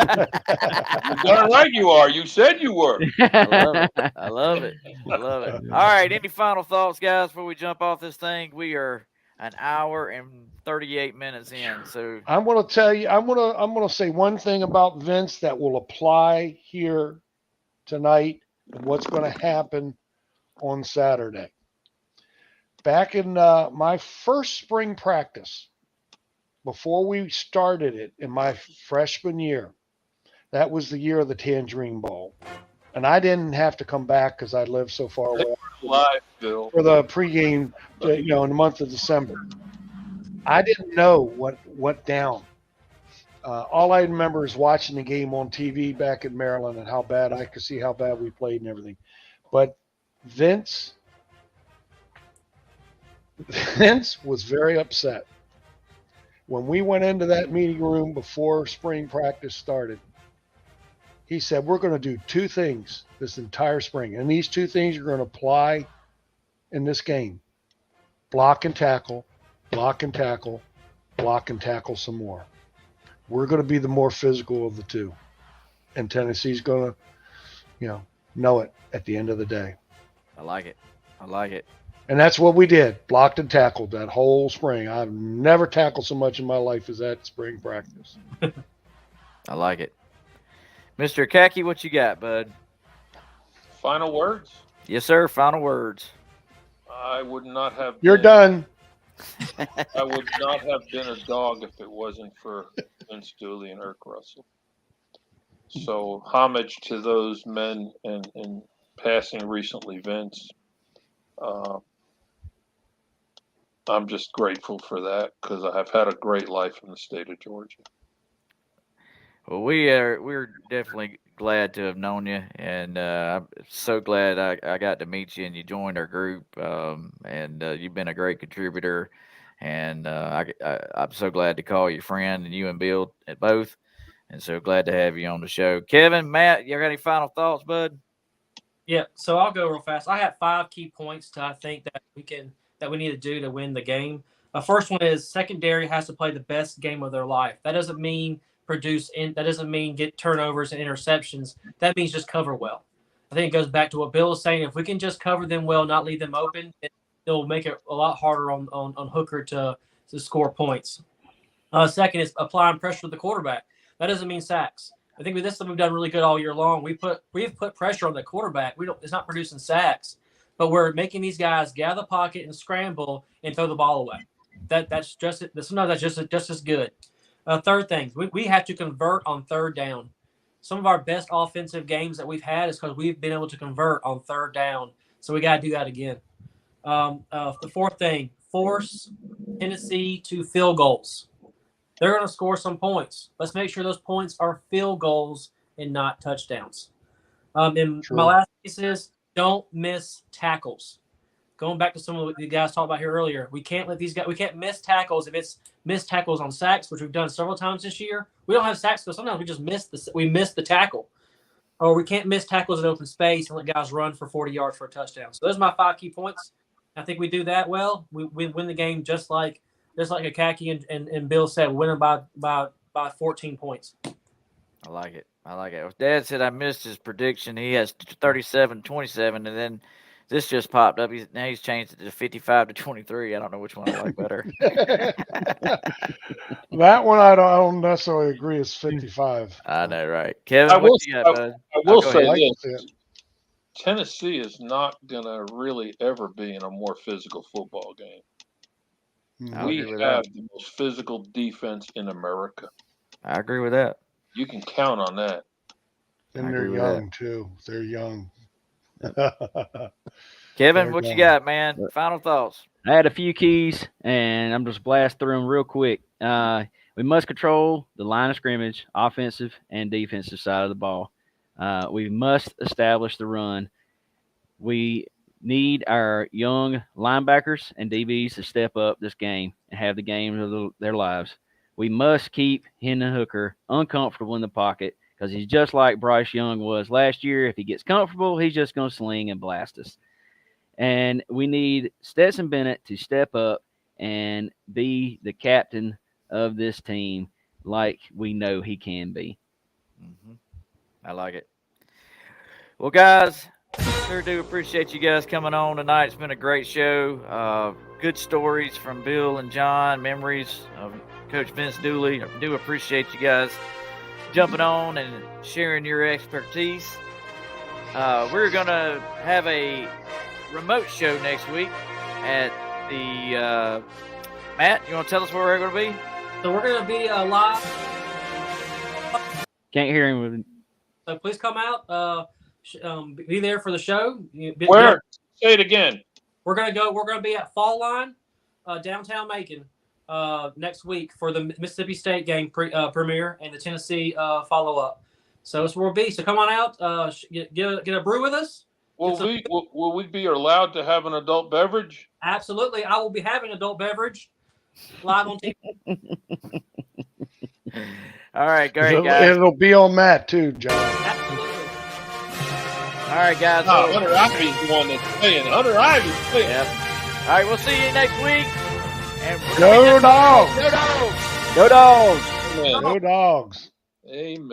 darn right you are. You said you were. I love it. All right. Any final thoughts, guys, before we jump off this thing? We are an hour and 38 minutes in. So I'm going to tell you. I'm going to say one thing about Vince that will apply here tonight and what's going to happen on Saturday. Back in my first spring practice, before we started it in my freshman year, that was the year of the Tangerine Bowl. And I didn't have to come back because I lived so far away Live, Bill. for the pregame, in the month of December. I didn't know what went down. All I remember is watching the game on TV back in Maryland and how bad I could see how bad we played and everything. But Vince was very upset. When we went into that meeting room before spring practice started, he said, we're going to do two things this entire spring. And these two things are going to apply in this game. Block and tackle, block and tackle, block and tackle some more. We're going to be the more physical of the two. And Tennessee's going to, know it at the end of the day. I like it. And that's what we did. Blocked and tackled that whole spring. I've never tackled so much in my life as that spring practice. I like it. Mr. Akacki, what you got, bud? Final words? Yes, sir. Final words. I would not have. You're done. I would not have been a dog if it wasn't for Vince Dooley and Irk Russell. So homage to those men and passing recently, Vince. I'm just grateful for that because I have had a great life in the state of Georgia. Well, we're definitely glad to have known you, and I'm so glad I got to meet you and you joined our group. And you've been a great contributor, and I'm so glad to call you friend, and you and Bill at both, and so glad to have you on the show. Kevin, Matt, you got any final thoughts, bud? Yeah, so I'll go real fast. I have 5 key points I think that we need to do to win the game. First one is secondary has to play the best game of their life. That doesn't mean that doesn't mean get turnovers and interceptions. That means just cover well. I think it goes back to what Bill was saying. If we can just cover them well, not leave them open, it'll make it a lot harder on Hooker to score points. Second is applying pressure to the quarterback. That doesn't mean sacks. I think with this, we've done really good all year long. We've put pressure on the quarterback. It's not producing sacks, but we're making these guys get out of the pocket and scramble and throw the ball away. That's just as good. Third thing, we have to convert on third down. Some of our best offensive games that we've had is because we've been able to convert on third down. So we got to do that again. The fourth thing, force Tennessee to field goals. They're going to score some points. Let's make sure those points are field goals and not touchdowns. And my last piece is don't miss tackles. Going back to some of what you guys talked about here earlier, we can't miss tackles if it's missed tackles on sacks, which we've done several times this year. We don't have sacks because sometimes we just miss the tackle. Or we can't miss tackles in open space and let guys run for 40 yards for a touchdown. So those are my 5 key points. I think we do that well. We win the game just like Akacki and Bill said, winning by 14 points. I like it. Well, Dad said I missed his prediction. He has 37-27, and then this just popped up. Now he's changed it to 55-23. I don't know which one I like better. That one I don't necessarily agree. It's 55. I know, right? Kevin, what you got, bud? I will say this. Tennessee is not going to really ever be in a more physical football game. We have the most physical defense in America. I agree with that. You can count on that. And they're young, too. They're young. Kevin, what you got, man? Final thoughts. I had a few keys, and I'm just blast through them real quick. We must control the line of scrimmage, offensive and defensive side of the ball. We must establish the run. We need our young linebackers and DBs to step up this game and have the game of their lives. We must keep Hendon Hooker uncomfortable in the pocket because he's just like Bryce Young was last year. If he gets comfortable, he's just going to sling and blast us. And we need Stetson Bennett to step up and be the captain of this team like we know he can be. Mm-hmm. I like it. Well, guys, sure do appreciate you guys coming on tonight. It's been a great show. Good stories from Bill and John, memories of Coach Vince Dooley. I do appreciate you guys jumping on and sharing your expertise. We're going to have a remote show next week at the Matt, you want to tell us where we're going to be? So we're going to be live. Can't hear him. So please come out. Be there for the show. Where? Say it again. We're gonna be at Fall Line, downtown Macon, next week for the Mississippi State game premiere and the Tennessee follow up. So that's where we'll be. So come on out. Get a brew with us. Will we be allowed to have an adult beverage? Absolutely. I will be having adult beverage live on TV. All right, great, guys. It'll be on Matt, too, John. Absolutely. All right, guys. Hunter Ivy's the one that's playing. Hunter Ivy's playing. Yep. All right, we'll see you next week. And Go Dogs! Go Dogs! Go Dogs! Amen. Go Dogs! Amen.